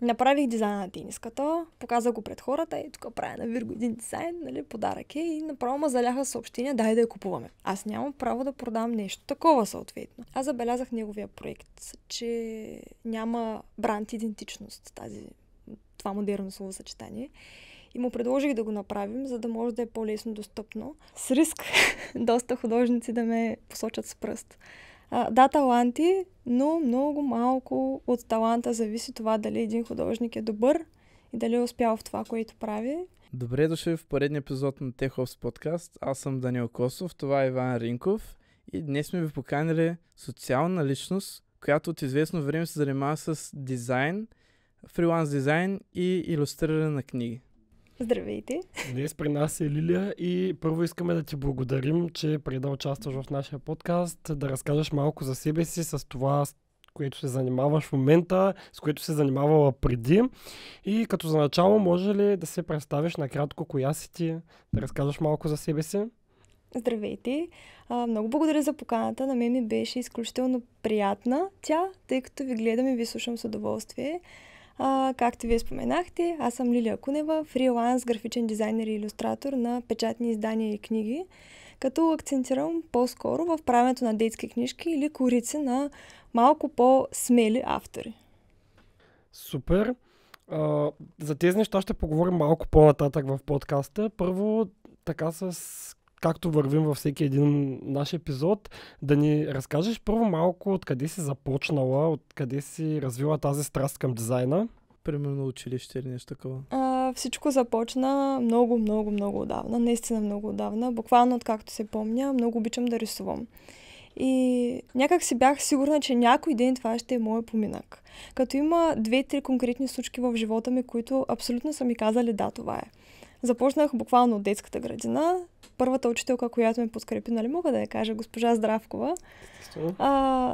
Направих дизайна на тениската, показах го пред хората и тук правя на Вирго един дизайн, нали, подарък е и направо ме заляха съобщения, дай да я купуваме. Аз нямам право да продам нещо такова съответно. Аз забелязах неговия проект, че няма бранд идентичност, това модерно словосъчетание. И му предложих да го направим, за да може да е по-лесно достъпно. С риск доста художници да ме посочат с пръст. Да, таланти, но много малко от таланта зависи това дали един художник е добър и дали е успял в това, което прави. Добре дошли в поредния епизод на TechOps подкаст. Аз съм Даниел Косов, това е Иван Ринков и днес сме ви поканили социална личност, която от известно време се занимава с дизайн, фриланс дизайн и илюстриране на книги. Здравейте! Днес при нас е Лилия и първо искаме да ти благодарим, че преди да участваш в нашия подкаст, да разкажеш малко за себе си с това, с което се занимаваш в момента, с което се занимавала преди. И като за начало, може ли да се представиш накратко коя си ти, да разкажеш малко за себе си? Здравейте! Много благодаря за поканата. На мен ми беше изключително приятна тя, тъй като ви гледам и ви слушам с удоволствие. Както вие споменахте, аз съм Лилия Кунева, фриланс, графичен дизайнер и илюстратор на печатни издания и книги, като акцентирам по-скоро в правенето на детски книжки или корици на малко по-смели автори. Супер! За тези неща ще поговорим малко по-нататък в подкаста. Първо, така както вървим във всеки един наш епизод, да ни разкажеш първо малко откъде си започнала, откъде си развила тази страст към дизайна. Примерно училище или нещо такова. Всичко започна много отдавна, наистина много отдавна. Буквално откакто се помня, много обичам да рисувам. И някак си бях сигурна, че някой ден това ще е моят поминък. Като има 2-3 конкретни случки в живота ми, които абсолютно са ми казали да, това е. Започнах буквално от детската градина. Първата учителка, която ме подкрепи, нали мога да я кажа, госпожа Здравкова.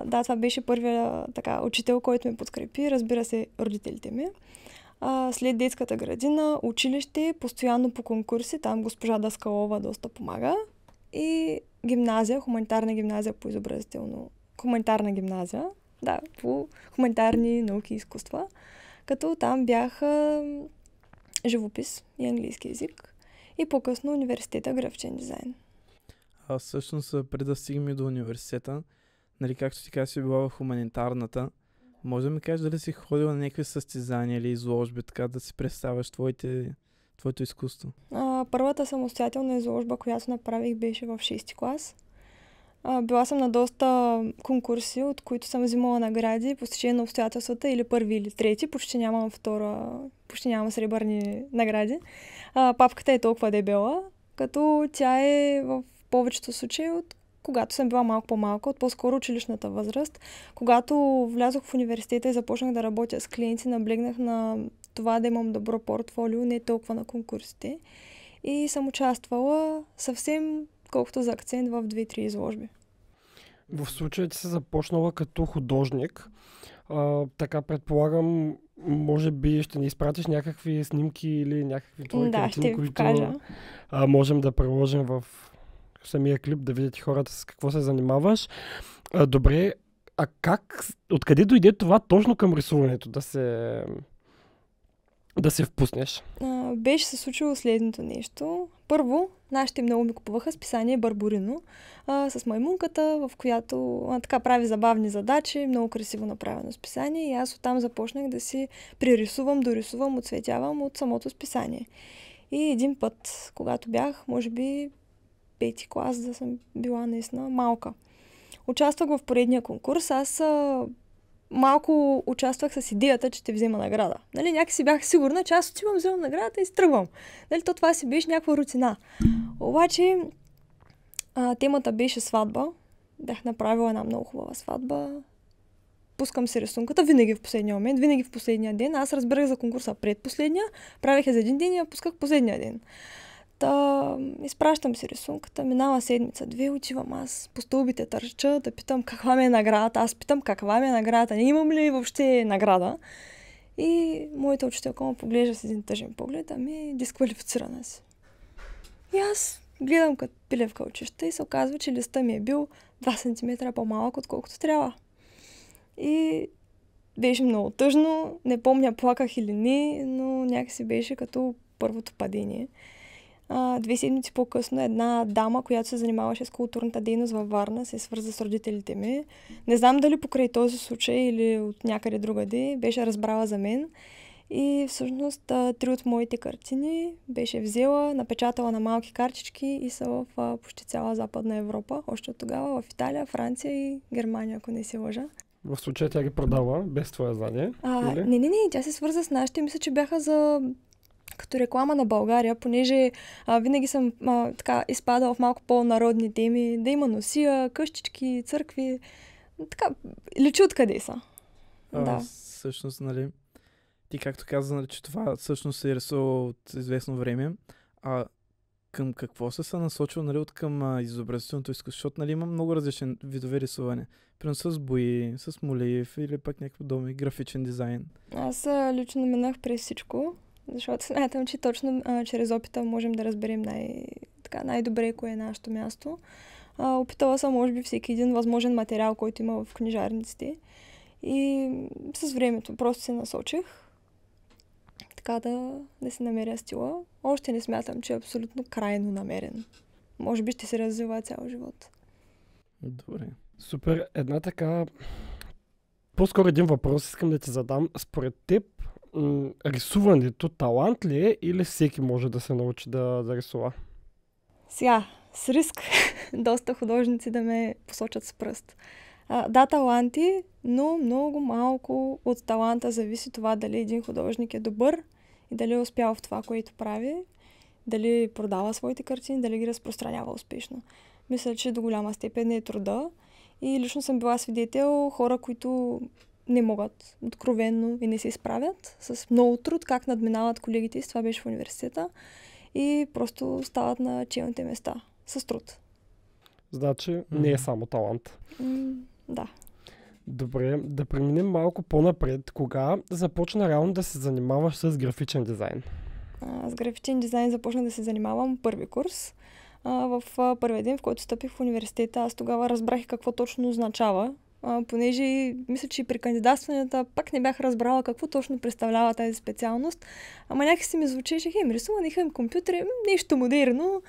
Да, това беше първия учител, който ме подкрепи, разбира се, родителите ми. След детската градина, училище, постоянно по конкурси, там госпожа Даскалова доста помага. И гимназия, хуманитарна гимназия по хуманитарна гимназия, да, по хуманитарни науки и изкуства. Като там бяха живопис и английски език и по-късно университета графичен дизайн. Всъщност, преди да стигнем до университета, нали, както ти каза, си била в хуманитарната, може да ми кажеш дали си ходила на някакви състезания или изложби, така да си представяш твоето изкуство? Първата самостоятелна изложба, която направих, беше в 6-ти клас. Била съм на доста конкурси, от които съм взимала награди по стечение на обстоятелствата или първи или трети. Почти нямам сребърни награди. Папката е толкова дебела, като тя е в повечето случаи от когато съм била малко по-малка, от по-скоро училищната възраст. Когато влязох в университета и започнах да работя с клиенти, наблегнах на това да имам добро портфолио, не толкова на конкурсите. И съм участвала съвсем колкото за акцент в 2-3 изложби. В случая ти се започнала като художник. Така предполагам, може би ще ни изпратиш някакви снимки или някакви твои картини, които можем да приложим в самия клип, да видят хората с какво се занимаваш. Добре, откъде дойде това точно към рисуването, да се впуснеш? Беше се случило следното нещо. Първо, нашите много ми купуваха списание Барбурино с маймунката, в която така прави забавни задачи, много красиво направено списание и аз оттам започнах да си пририсувам, дорисувам, оцветявам от самото списание. И един път, когато бях, може би 5-ти клас, да съм била наистина малка. Участвах в поредния конкурс. Аз малко участвах с идеята, че ще взема награда. Нали, някакси бях сигурна, че аз отивам, вземам наградата и стръгвам. Нали, това си беше някаква рутина. Обаче темата беше сватба. Бях направила една много хубава сватба. Пускам си рисунката винаги в последния момент, винаги в последния ден. Аз разбирах за конкурса предпоследния, правих я за един ден и я пусках последния ден. Изпращам си рисунката, минава седмица-две, отивам аз по стълбите търча да питам каква ми е наградата. Аз питам каква ми е наградата, не имам ли въобще награда. И моята учителка му поглежда с един тъжен поглед, дисквалифицирана си. И аз гледам като пилевка очища и се оказва, че листа ми е бил 2 см по-малък, отколкото трябва. И Беше много тъжно, не помня плаках или не, но някакси беше като първото падение. 2 седмици по-късно една дама, която се занимаваше с културната дейност във Варна, се свърза с родителите ми. Не знам дали покрай този случай или от някъде другаде, беше разбрала за мен. И всъщност 3 от моите картини беше взела, напечатала на малки картички и са в почти цяла Западна Европа. Още от тогава в Италия, Франция и Германия, ако не се лъжа. В случая тя ги продава без твое знание? Не, тя се свърза с нашите. Мисля, че бяха като реклама на България, понеже винаги съм изпадала в малко по-народни теми, да има носия, къщички, църкви. Така, личи откъде са. Да. Всъщност, нали, ти както каза, нали, че това всъщност се рисува от известно време. Към какво се насочил, нали, от към изобразителното изкуство? Защото, нали, има много различни видове рисуване. Примерно с бои, с молив или пък някакви подобни графичен дизайн. Аз лично минах през всичко, защото смятам, че точно чрез опита можем да разберем най-добре кое е нашето място. Опитала съм, може би, всеки един възможен материал, който има в книжарниците. И с времето просто се насочих така да се намеря стила. Още не смятам, че е абсолютно крайно намерен. Може би ще се развива цял живот. Добре. Супер. Една така... По-скоро един въпрос искам да ти задам. Според теб, рисуването талант ли е или всеки може да се научи да рисува? Сега, с риск доста художници да ме посочат с пръст. Да, таланти, но много малко от таланта зависи това дали един художник е добър и дали е успял в това, което прави, дали продава своите картини, дали ги разпространява успешно. Мисля, че до голяма степен е труда и лично съм била свидетел хора, които не могат откровенно и не се справят с много труд, как надминават колегите си, това беше в университета и просто стават на челните места с труд. Значи не е само талант. Да. Добре, да преминем малко по-напред. Кога започна реално да се занимаваш с графичен дизайн? С графичен дизайн започнах да се занимавам първи курс. В първия ден, в който стъпих в университета, аз тогава разбрах какво точно означава. Понеже мисля, че при кандидатстванията пак не бях разбрала какво точно представлява тази специалност. Ама някак си ми звучеше, рисуване, компютър, нещо модерно.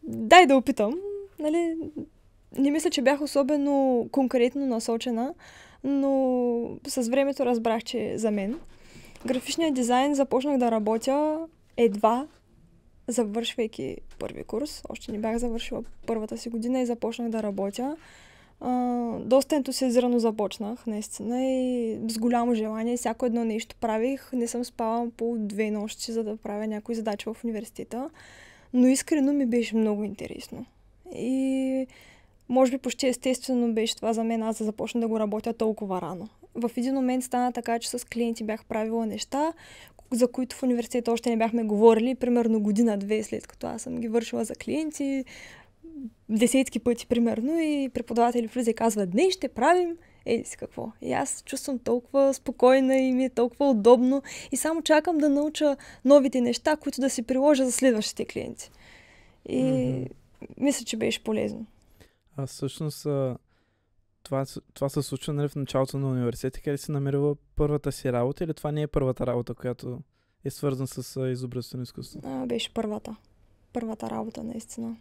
Дай да опитам. Нали? Не мисля, че бях особено конкретно насочена, но с времето разбрах, че е за мен. Графичният дизайн започнах да работя едва завършвайки първи курс. Още не бях завършила първата си година и започнах да работя. Доста ентусиазирано започнах, наистина, и с голямо желание. Всяко едно нещо правих. Не съм спала по 2 нощи, за да правя някои задачи в университета. Но искрено ми беше много интересно. И може би почти естествено беше това за мен, аз да започна да го работя толкова рано. В един момент стана така, че с клиенти бях правила неща, за които в университета още не бяхме говорили, примерно година-две след като аз съм ги вършила за клиенти, десетки пъти примерно, и преподаватели влиза и казва: днес ще правим си какво. И аз чувствам толкова спокойна и ми е толкова удобно и само чакам да науча новите неща, които да си приложа за следващите клиенти. И мисля, че беше полезно. Всъщност това се случва, нали, в началото на университета, къде си намерила първата си работа, или това не е първата работа, която е свързана с изобразително изкуство? Беше първата работа, наистина.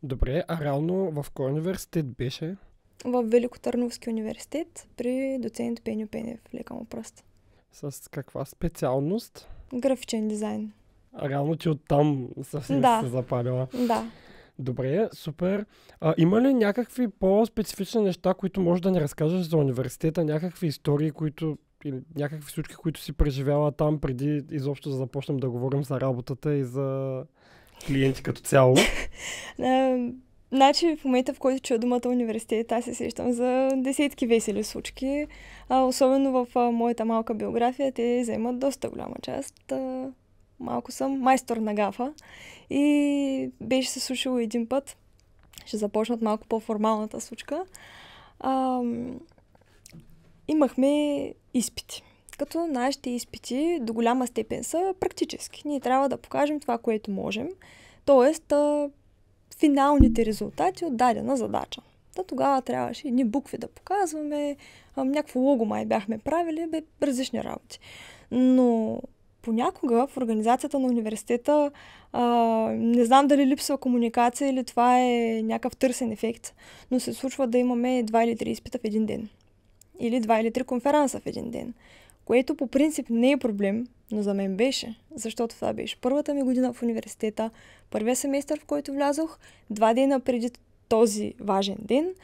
Добре, а реално в кой университет беше? В Великотърновски университет при доцент Пеню Пенев, лека му пръст. С каква специалност? Графичен дизайн. А реално ти оттам съвсем се запалила? Да. Добре, супер. Има ли някакви по-специфични неща, които можеш да ни разкажеш за университета, някакви истории, или някакви случки, които си преживяла там, преди изобщо да започнем да говорим за работата и за клиенти като цяло? Значи в момента, в който чуя думата университет, аз се сещам за десетки весели случки. Особено в моята малка биография, те заемат доста голяма част. Малко съм майстор на гафа и беше се случило един път. Ще започнат малко по-формалната случка. Имахме изпити. Като нашите изпити до голяма степен са практически. Ние трябва да покажем това, което можем. Тоест, финалните резултати от дадена задача. Да, тогава трябваше едни букви да показваме, някакво лого май бяхме правили, различни работи. Но понякога в организацията на университета не знам дали липсва комуникация или това е някакъв търсен ефект, но се случва да имаме 2 или 3 изпита в един ден. Или 2 или 3 конференса в един ден. Което по принцип не е проблем, но за мен беше, защото това беше първата ми година в университета, първия семестър, в който влязох, 2 дена преди този важен ден,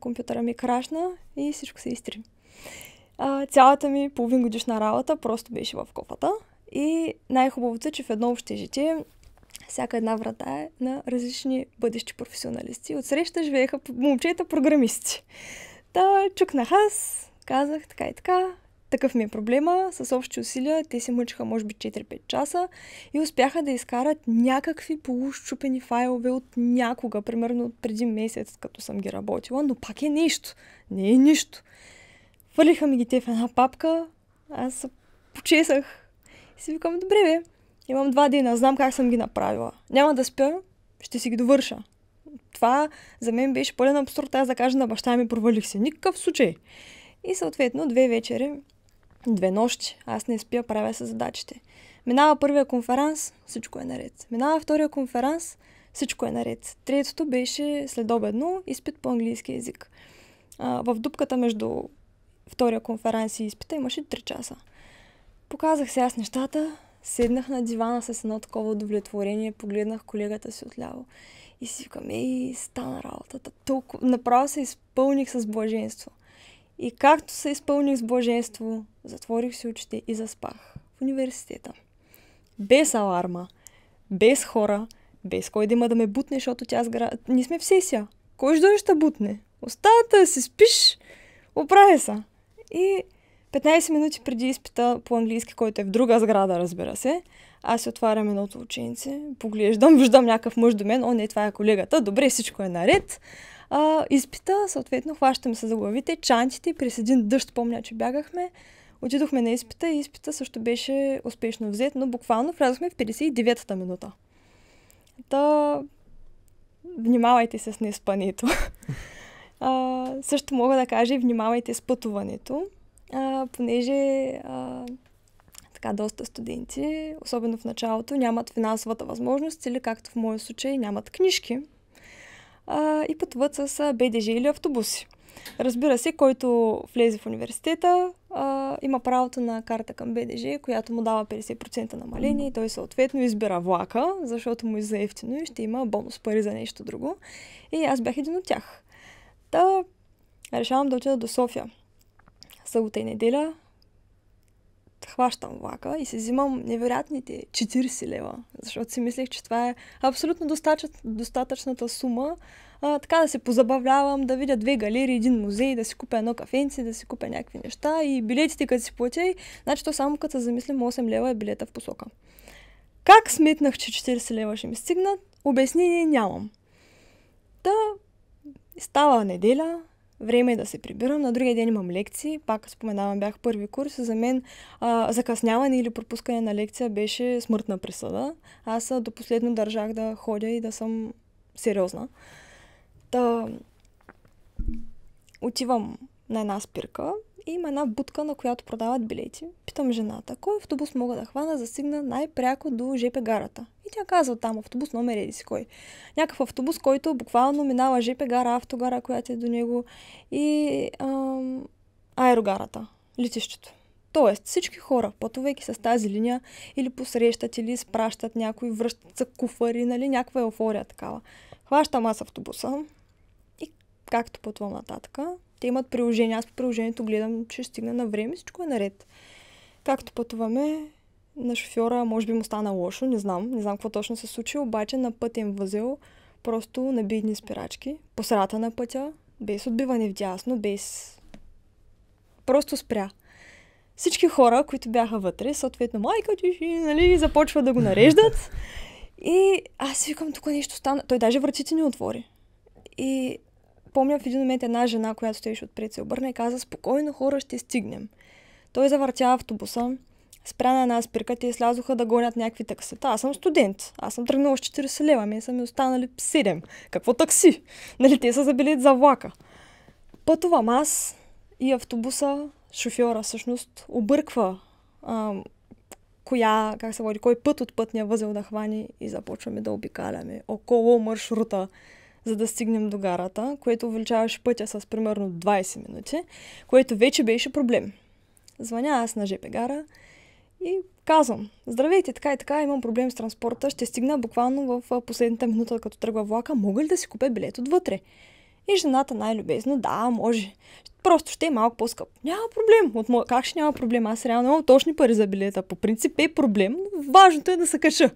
компютъра ми крашна и всичко се изтри. Цялата ми половин-годишна работа просто беше в кофата и най-хубавото е, че в едно общежитие всяка една врата е на различни бъдещи професионалисти. Отсреща живееха момчета-програмисти. Чукнах аз, казах така и така, такъв ми е проблема, с общи усилия, те се мъчиха може би 4-5 часа и успяха да изкарат някакви полущупени файлове от някога, примерно от преди месец, като съм ги работила, но пак е нещо, не е нищо. Хвърлиха ми ги те в една папка, аз се почесах и си викам, добре бе, имам 2 дена, знам как съм ги направила. Няма да спя, ще си ги довърша. Това за мен беше пълен абсурд, аз да кажа на баща ми, провалих се. Никакъв случай. И съответно 2 вечери, 2 нощи, аз не спя, правя се задачите. Минава първия конференс, всичко е наред. Минава втория конференс, всичко е наред. Третото беше следобедно, изпит по английски език. В дупката между втория конференс и изпита имаше 3 часа. Показах се аз нещата, седнах на дивана с едно такова удовлетворение, погледнах колегата си отляво и си викам, стана работата. Толкова, направо се изпълних с блаженство. И както се изпълних с блаженство, затворих си очите и заспах в университета. Без аларма, без хора, без кой да има да ме бутне, защото ние сме в сесия. Кой ще дойде ще бутне? Оставата да си спиш, оправя се. И 15 минути преди изпита по английски, който е в друга сграда, разбира се, аз си отварям едното ученице, поглеждам, виждам някакъв мъж до мен, не, това е колегата, добре, всичко е наред. Изпита, съответно, хващаме се за главите, чантите, през един дъжд, помня, че бягахме, отидохме на изпита и изпита също беше успешно взет, но буквално влязохме в 59-та минута. Внимавайте се с неспането. Също мога да кажа и внимавайте с пътуването, понеже доста студенти, особено в началото, нямат финансовата възможност или, както в моя случай, нямат книжки и пътуват с БДЖ или автобуси. Разбира се, който влезе в университета, има правото на карта към БДЖ, която му дава 50% намаление и той съответно избира влака, защото му е за ефтино и ще има бонус пари за нещо друго. И аз бях един от тях. Решавам да отида до София. Събота и неделя хващам влака и си взимам невероятните 40 лева, защото си мислех, че това е абсолютно достатъчната сума, така да се позабавлявам, да видя 2 галерии, 1 музей, да си купя едно кафенце, да си купя някакви неща и билетите, като си платя, значи то само като се замислям 8 лева е билета в посока. Как сметнах, че 40 лева ще ми стигнат? Обяснение нямам. Става неделя, време е да се прибирам, на другия ден имам лекции, пак споменавам, бях първи курс, за мен закъсняване или пропускане на лекция беше смъртна присъда. Аз до последно държах да ходя и да съм сериозна. Отивам на една спирка и има една будка, на която продават билети. Питам жената, кой автобус мога да хвана, за да стигна най-пряко до ЖП гарата. И тя казва там автобус номер еди си кой. Някакъв автобус, който буквално минава ЖП гара, автогара, която е до него и аерогарата, летището. Тоест всички хора, пътувайки с тази линия, или посрещат, или изпращат някой, връщат за куфари, някаква еуфория такава. Хващам аз автобуса и както пътувам нататък, те имат приложение. Аз по приложението гледам, че ще стигна на време, всичко е наред. Както пътуваме, на шофьора може би му стана лошо, не знам какво точно се случи, обаче на пътен възел просто наби едни спирачки, по средата на пътя, без отбиване вдясно, без... Просто спря. Всички хора, които бяха вътре, съответно майка ти, започва да го нареждат и аз си викам, тук нещо стана. Той даже вратите не отвори. И помня в един момент една жена, която стоеше отпред, се обърна и каза, спокойно хора, ще стигнем. Той завъртя автобуса, спря на една спирка, те слязоха да гонят някакви таксита. Аз съм студент. Аз съм тръгнала с 40 лева. Мен са ми останали 7. Какво такси? Нали, те са за билет за влака. Пътувам аз и автобуса, шофьора всъщност, обърква кой път от пътния възел да хвани и започваме да обикаляме около маршрута, за да стигнем до гарата, което увеличаваше пътя с примерно 20 минути, което вече беше проблем. Звъня аз на ЖП гара и казвам: здравейте, така и така, имам проблем с транспорта, ще стигна буквално в последната минута, като тръгва влака, мога ли да си купя билет отвътре? И жената най-любезно: да, може. Просто ще е малко по-скъп. Няма проблем. Как ще няма проблем? Аз реално имам точни пари за билета. По принцип е проблем, но важното е да се каша.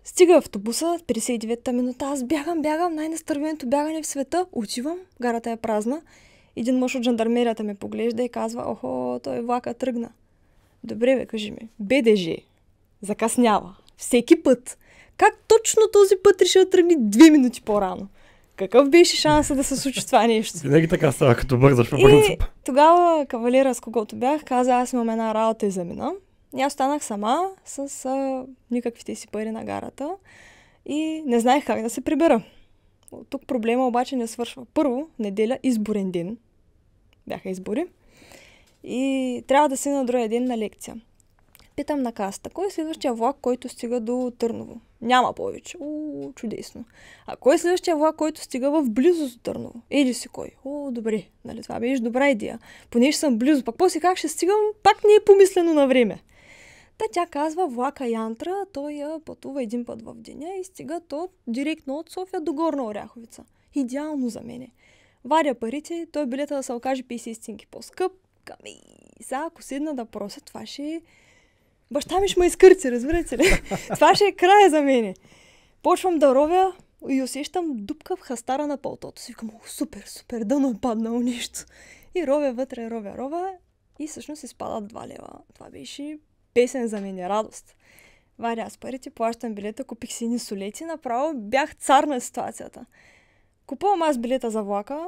Стига автобуса, 59-та минута, аз бягам, най-настървеното бягане в света. Отивам, гарата е празна. Един мъж от жандармерията ме поглежда и казва: охо, той влака тръгна. Добре, бе, кажи ми. БДЖ закъснява всеки път. Как точно този път реши да тръгне 2 минути по-рано? Какъв беше шансът да се случи това нещо? Винаги така става, като бързаш по принцип. И тогава кавалера, с когото бях, каза: аз имам една работа и замина. И аз останах сама с никаквите си пари на гарата и не знаех как да се прибера. Тук проблема обаче не свършва. Първо, неделя, изборен ден. Бяха избори. И трябва да се на другия ден на лекция. Питам на касата: кой е следващия влак, който стига до Търново? Няма повече. Чудесно. А кой е следващия влак, който стига в близост до Търново? Еди си кой. Добре. Нали, това беше добра идея. Понеже съм близо. Пак после как ще стигам, пак не е помислено на време. Тя казва: влака Янтра, той я пътува един път в деня и стига то директно от София до Горна Оряховица. Идеално за мене. Варя парите, той билета да се окаже 50 стинки по-скъп. Сега, ако седна да прося, това ще е... Баща ми ще ме изкърци, разбирате ли? Това ще е края за мене. Почвам да ровя и усещам дупка в хастара на палтото си. Викам: супер, дъно е паднало нещо. И ровя вътре, ровя и всъщност изпадат 2 лева. Това беше песен за мен, радост. Варя аз парите, плащам билета, купих си едни солети, направо бях цар на ситуацията. Купувам аз билета за влака,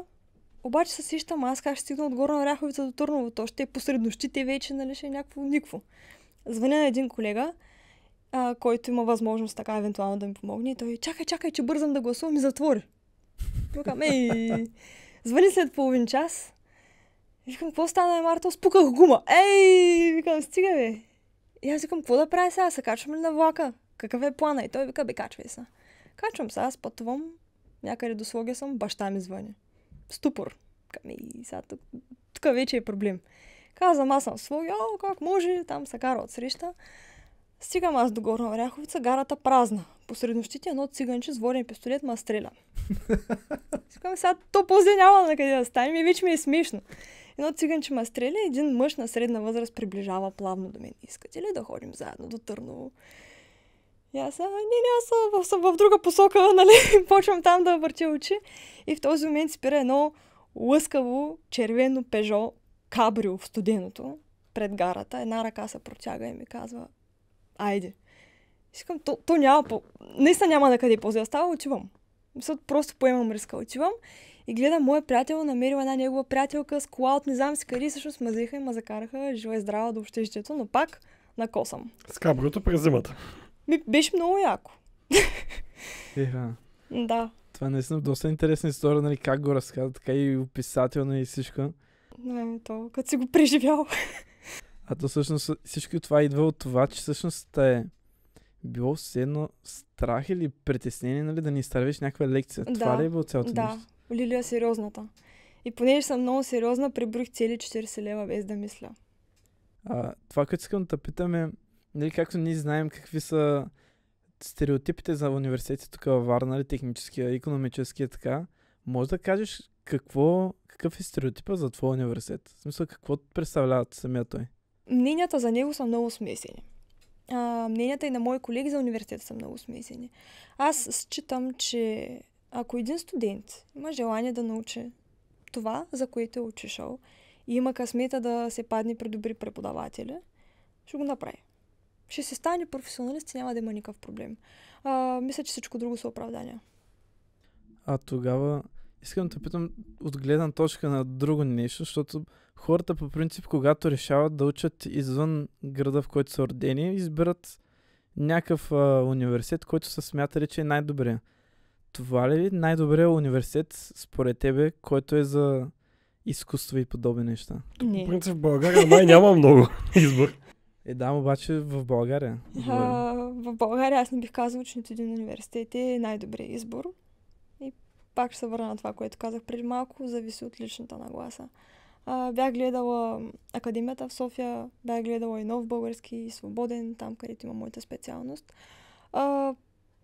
обаче се сещам аз как ще стигна от Горна Оряховица до Търново. То ще е посред нощите вече, нали, ще е никакво. Звъня на един колега, който има възможност така евентуално да ми помогне, и той: чакай, че бързам да гласувам, и затвори. Викам: звъни след половин час. Викам: какво стана, Марто? Спуках гума. Викам: стига, бе. И аз викам: какво да правя сега? Се качвам ли на влака? Какъв е плана? И той вика: качвай се. Качвам се, аз пътувам някъде до Своге съм, баща ми звъни. Ступор. Сега тук вече е проблем. Казвам: аз съм в Своге, как може, там се кара от среща. Стигам аз до Горна Оряховица, гарата празна. Посред нощите едно циганче с воден пистолет ма стреля. Викам: сега то после няма на къде да стане, и вече ми е смешно. Едно циганче ме стреля, един мъж на средна възраст приближава плавно до мен. Искате ли да ходим заедно до Търново? И аз: аз съм в друга посока, нали? Почвам там да въртя очи. И в този момент спира едно лъскаво червено Пежо кабрио в студеното пред гарата. Една ръка се протяга и ми казва: айде. Искам, то няма наистина няма на къде после да става, отивам. Просто поемам риска, отивам и гледам моя приятел, намерил една негова приятелка с кола от не знам си къде, всъщност ме взеха и ме закараха жива и здрава до общежитието, но пак накосам. С кабриото през зимата. Беше много яко. Да. Това наистина доста интересна история, нали, как го разказа, така и описателна и всичко. Не, то като си го преживял. А то всъщност всичко това идва от това, че всъщност е било все едно страх или притеснение, нали, да ни изтървиш някаква лекция. Това ли е било цялото нещо? Да, Лилия сериозната. И понеже съм много сериозна, приброих цели 40 лева без да мисля. Това, което искам да питам е, нали, както ние знаем какви са стереотипите за университети тук във Варна, нали, техническия, икономическия, така. Може да кажеш какъв е стереотипа за твой университет? В смисъл, какво представляват самия той? Мненията за него са много смесени. Мненията и на мои колеги за университета са много смесени. Аз считам, че ако един студент има желание да научи това, за което е учишъл, и има късмета да се падне при добри преподаватели, ще го направи. Ще се стане професионалист и няма да има никакъв проблем. Мисля, че всичко друго са оправдания. Тогава искам да питам от гледна точка на друго нещо, защото хората по принцип, когато решават да учат извън града, в който са родени, избират някакъв университет, който са смятали, че е най-добрия. Това ли е най-добрият университет според тебе, който е за изкуство и подобни неща? По принцип в България май няма много избор. Да, обаче в България. В България аз не бих казал, че нито един университет е най-добрият избор. И пак ще се върна на това, което казах преди малко, зависи от личната нагласа. Бях гледала Академията в София, бях гледала и Нов български, и Свободен, там където има моята специалност.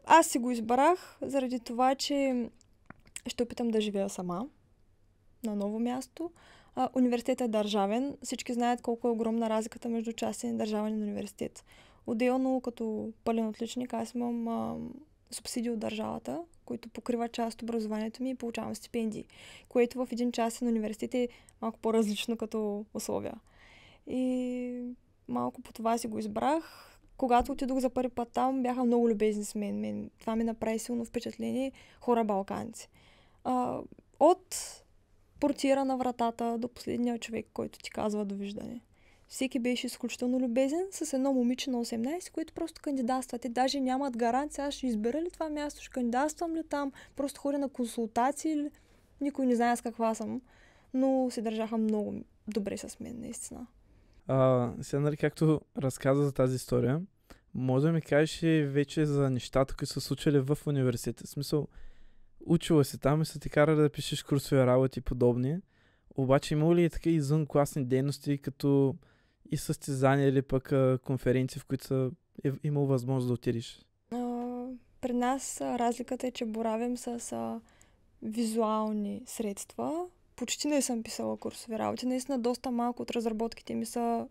Аз си го избрах заради това, че ще опитам да живея сама на ново място. Университетът е държавен. Всички знаят колко е огромна разликата между частен и държавен университет. Отделно, като пълен отличник, аз имам субсидии от държавата, които покриват част от образованието ми и получавам стипендии, което в един частен университет е малко по-различно като условия. И малко по това си го избрах. Когато отидох за първи път там, бяха много любезни с мен. Това ми направи силно впечатление. Хора балканци. От портиера на вратата до последния човек, който ти казва довиждане. Всеки беше изключително любезен с едно момиче на 18, което просто кандидатства. Те даже нямат гаранция, аз ще избера ли това място, ще кандидатствам ли там, просто ходя на консултации. Никой не знае с каква съм, но се държаха много добре с мен, наистина. Сега, нали, както разказа за тази история, може да ми кажеш вече за нещата, които са случили в университета. В смисъл, учила си там и са ти карали да пишеш курсови работи и подобни. Обаче има ли така извън класни дейности, като и състезания или пък конференции, в които е имал възможност да отидеш? При нас разликата е, че боравим с визуални средства. Почти не съм писала курсови работи. Наистина доста малко от разработките ми са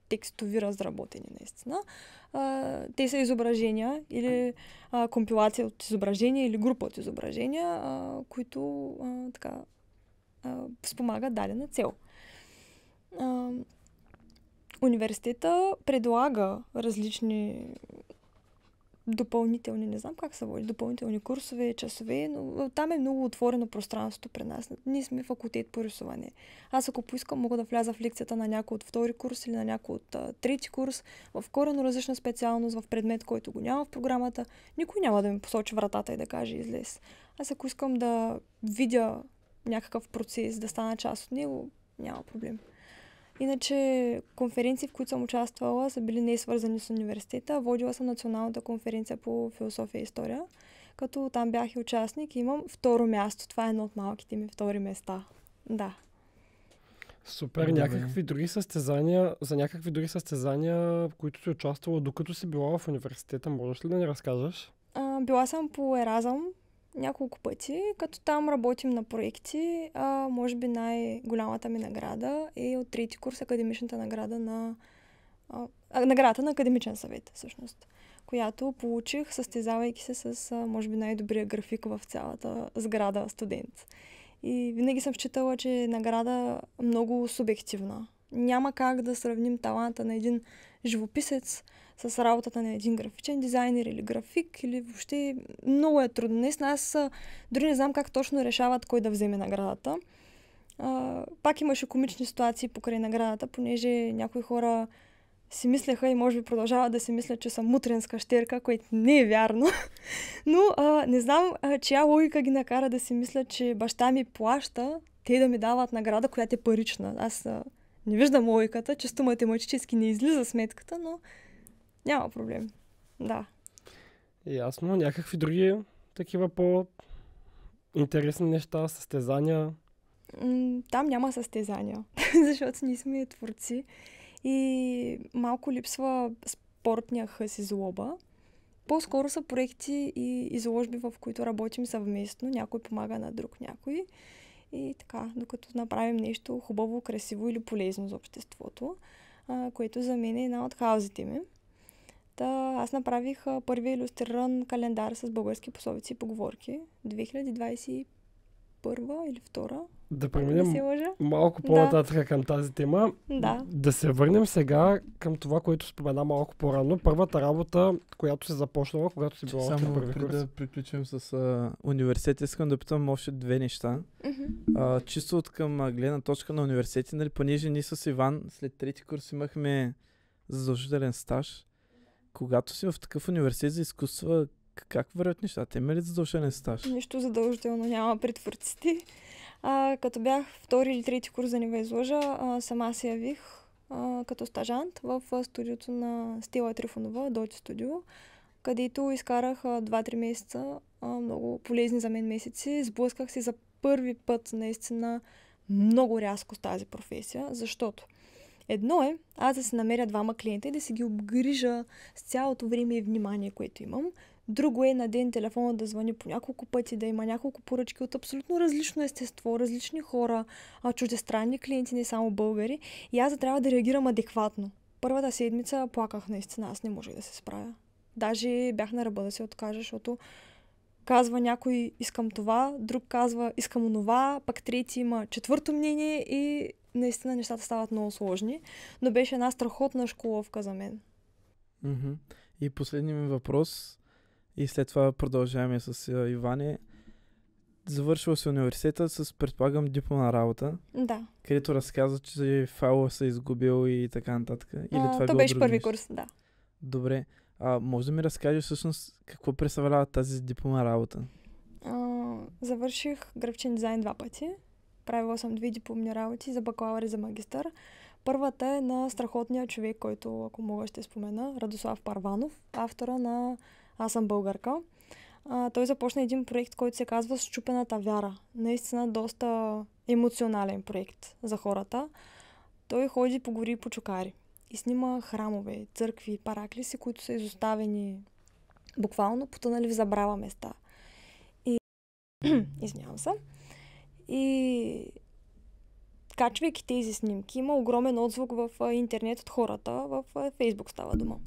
текстови разработени, наистина. Те са изображения или компилация от изображения или група от изображения, които спомагат дадена цел. Университета предлага различни допълнителни, не знам как се води, допълнителни курсове, часове, но там е много отворено пространството при нас. Ние сме факултет по рисуване. Аз ако поискам, мога да вляза в лекцията на някой от втори курс или на някой от трети курс, в коренно различна специалност, в предмет, който го няма в програмата. Никой няма да ми посочи вратата и да каже излез. Аз ако искам да видя някакъв процес, да стана част от него, няма проблем. Иначе конференции, в които съм участвала, са били не свързани с университета. Водила съм националната конференция по философия и история, като там бях и участник и имам второ място. Това е едно от малките ми втори места. Да. Супер. Някакви други състезания, за някакви други състезания, в които си участвала, докато си била в университета, можеш ли да ни разкажеш? Била съм по Еразъм няколко пъти, като там работим на проекти. Може би най-голямата ми награда е от трети курс академичната награда наградата на академичен съвет, всъщност, която получих, състезавайки се с, може би, най-добрия график в цялата сграда студент. И винаги съм считала, че е награда много субективна. Няма как да сравним таланта на един живописец с работата на един графичен дизайнер или график, или въобще много е трудно. Наистина, аз дори не знам как точно решават кой да вземе наградата. Пак имаше комични ситуации покрай наградата, понеже някои хора си мислеха и може би продължават да си мислят, че съм мутренска щерка, което не е вярно. Но не знам чия логика ги накара да си мислят, че баща ми плаща те да ми дават награда, която е парична. Аз не виждам логиката, чисто математически не излиза сметката, но няма проблем. Да. Ясно. Някакви други такива по-интересни неща, състезания? Там няма състезания, защото ние сме творци и малко липсва спортния хъс и злоба. По-скоро са проекти и изложби, в които работим съвместно. Някой помага на друг някой. И така, докато направим нещо хубаво, красиво или полезно за обществото, което за мен е една от хаузите ми. Аз направих първия илюстриран календар с български пословици и поговорки 2021 първа или втора. Да преминем малко по-нататък към тази тема. Да се върнем сега към това, което спомена малко по-рано. Първата работа, която се започнала, когато си била още първи курс. Да приключим с университет, искам да питам още две неща. Чисто от към гледна точка на университет, нали, понеже ние с Иван след трети курс имахме задължителен стаж. Когато си в такъв университет за изкуства, как вървят нещата? Има ли задължителен стаж? Нищо задължително няма при творците. Като бях втори или трети курс, да не ви излъжа, сама се явих като стажант в студиото на Стела Трифонова, Доти студио, където изкарах 2-3 месеца, много полезни за мен месеци. Сблъсках се за първи път наистина много рязко с тази професия, защото едно е аз да се намеря двама клиента и да си ги обгрижа с цялото време и внимание, което имам. Друго е на ден телефона да звъни по няколко пъти, да има няколко поръчки от абсолютно различно естество, различни хора, чуждестранни клиенти, не само българи. И аз трябва да реагирам адекватно. Първата седмица плаках наистина, аз не можех да се справя. Даже бях на ръба да се откажа, защото казва някой искам това, друг казва искам онова, пък трети има четвърто мнение и наистина нещата стават много сложни. Но беше една страхотна школовка за мен. И последният ми въпрос, и след това продължаваме с Иване. Завършил си университета с, предполагам, дипломна работа. Да. Където разказва, че файла се изгубил и така нататък. Или това то беше първи курс, да. Добре. Може да ми разкажеш всъщност какво представлява тази дипломна работа? Завърших графичен дизайн 2 пъти. Правила съм 2 дипломни работи за бакалавър и за магистър. Първата е на страхотния човек, който, ако мога, ще спомена, Радослав Парванов, автора на Аз съм българка. Той започна един проект, който се казва Счупената вяра. Наистина доста емоционален проект за хората. Той ходи по гори и по чукари и снима храмове, църкви, параклиси, които са изоставени буквално потънали в забрава места. И извинявам се. И качвайки тези снимки, има огромен отзвук в интернет от хората, в Фейсбук става дума.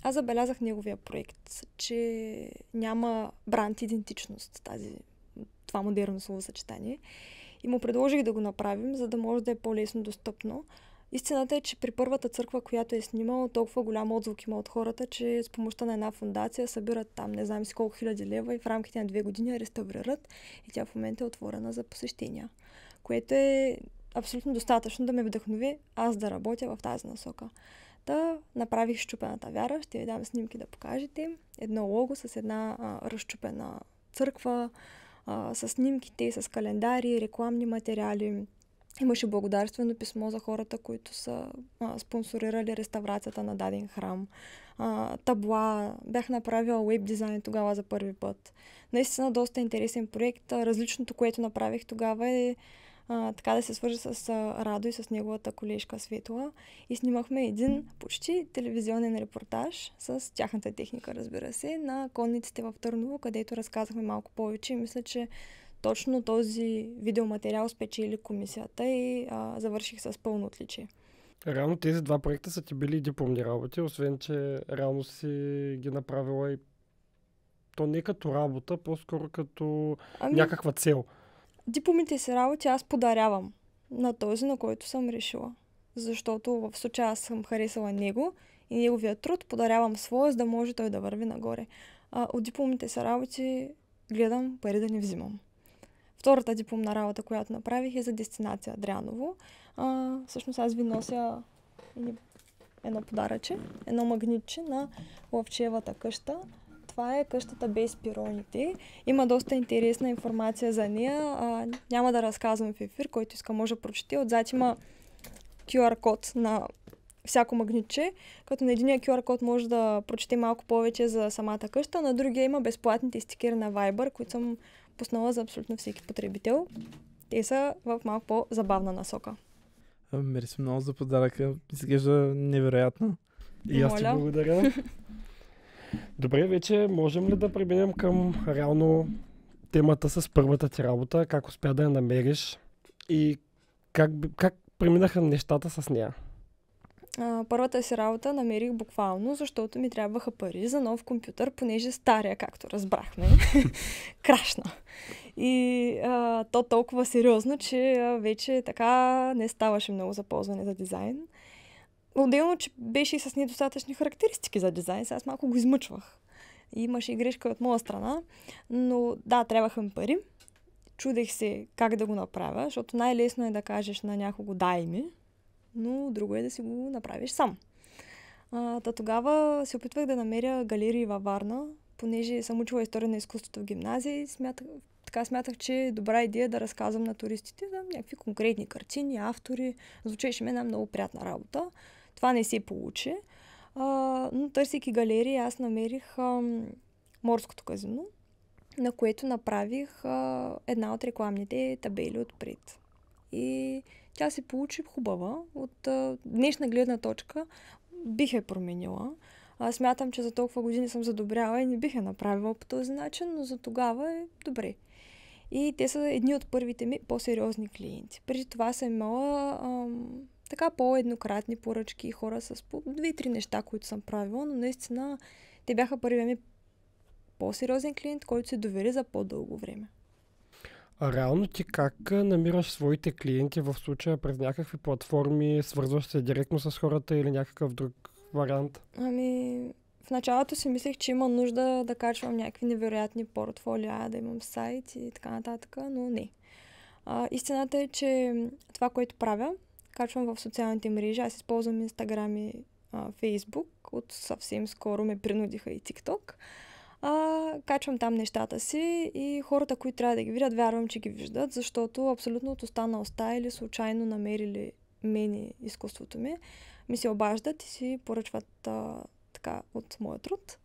Аз забелязах неговия проект, че няма бранд идентичност, това модерно словосъчетание. И му предложих да го направим, за да може да е по-лесно достъпно. Истината е, че при първата църква, която е снимал, толкова голям отзвук има от хората, че с помощта на една фондация събират там не знам си колко хиляди лева и в рамките на 2 години я реставрират и тя в момента е отворена за посещения. Което е абсолютно достатъчно да ме вдъхнови аз да работя в тази насока. Да, направих Счупената вяра, ще ви дам снимки да покажете. Едно лого с една разчупена църква, с снимките, с календари, рекламни материали. Имаше благодарствено писмо за хората, които са спонсорирали реставрацията на даден храм. Табла, бях направила уеб дизайн тогава за първи път. Наистина доста интересен проект. Различното, което направих тогава е така да се свържа с Радо и с неговата колежка Светла и снимахме един почти телевизионен репортаж с тяхната техника, разбира се, на конниците в Търново, където разказахме малко повече и мисля, че точно този видеоматериал спечели комисията и завърших с пълно отличие. Реално тези 2 проекта са ти били дипломни работи, освен че реално си ги направила и то не като работа, по-скоро като някаква цел. Дипломните си работи аз подарявам на този, на който съм решила. Защото в случая аз съм харесала него и неговия труд, подарявам своя, за да може той да върви нагоре. От дипломните си работи гледам пари да не взимам. Втората дипломна работа, която направих е за дестинация Дряново. Всъщност аз ви нося едно подаръче, едно магнитче на Лъвчевата къща. Това е къщата без пироните. Има доста интересна информация за нея. Няма да разказвам в ефир, който иска може да прочете. Отзад има QR код на всяко магнитче, като на единия QR код може да прочете малко повече за самата къща, на другия има безплатните стикери на Viber, които съм пуснала за абсолютно всеки потребител. Те са в малко по-забавна насока. Мерси много за подаръка. Изглежда невероятно. И аз ти благодаря. Добре, вече можем ли да преминем към реално темата с първата ти работа, как успя да я намериш и как преминаха нещата с нея? първата си работа намерих буквално, защото ми трябваха пари за нов компютър, понеже стария, както разбрахме, крашна. И то толкова сериозно, че вече така не ставаше много за ползване за дизайн. Отделно, че беше и с недостатъчни характеристики за дизайн, сега аз малко го измъчвах. И имаше и грешка от моя страна, но да, трябваха ми пари. Чудех се как да го направя, защото най-лесно е да кажеш на някого дай ми, но друго е да си го направиш сам. Тогава се опитвах да намеря галерии във Варна, понеже съм учила история на изкуството в гимназия и смятах, че е добра идея да разказвам на туристите за някакви конкретни картини, автори. Звучеше ми една много приятна работа. Това не се получи. Но търсейки галерии, аз намерих Морското казино, на което направих една от рекламните табели отпред. И тя се получи хубава. От днешна гледна точка бих я променила. Смятам, че за толкова години съм задобряла и не бих я направила по този начин, но за тогава е добре. И те са едни от първите ми по-сериозни клиенти. Преди това съм имала така по-еднократни поръчки, хора с по 2-3 неща, които съм правила, но наистина те бяха първият ми по-сериозен клиент, който се довери за по-дълго време. А реално ти как намираш своите клиенти в случая през някакви платформи, свързваш се директно с хората или някакъв друг вариант? В началото си мислех, че има нужда да качвам някакви невероятни портфолиа, да имам сайт и така нататък, но не. Истината е, че това, което правя, качвам в социалните мрежи. Аз използвам Инстаграм и Фейсбук. От съвсем скоро ме принудиха и ТикТок. Качвам там нещата си и хората, които трябва да ги видят, вярвам, че ги виждат, защото абсолютно от уста на уста или случайно намерили мен и изкуството ми се обаждат и си поръчват така от моя труд.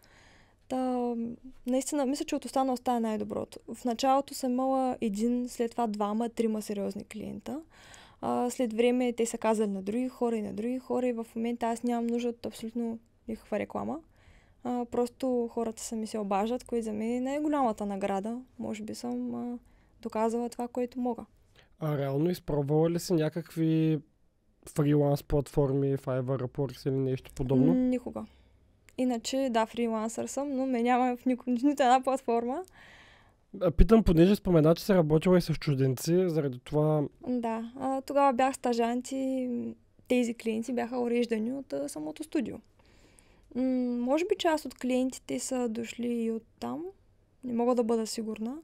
Наистина, мисля, че от уста на уста е най-доброто. В началото съм имала един, след това 2-3 сериозни клиента. След време те са казали на други хора и в момента аз нямам нужда от абсолютно никаква реклама. Просто хората са ми се обаждат, което за мен е най-голямата награда. Може би съм доказала това, което мога. А реално изпробвала ли си някакви фриланс платформи, Fiverr, Upwork или нещо подобно? Никога. Иначе, да, фрилансър съм, но ме няма в нито една платформа. Питам, понеже спомена, че се работила и с чужденци, заради това... Да, тогава бях стажант и тези клиенти бяха уреждани от самото студио. Може би част от клиентите са дошли и от там. Не мога да бъда сигурна.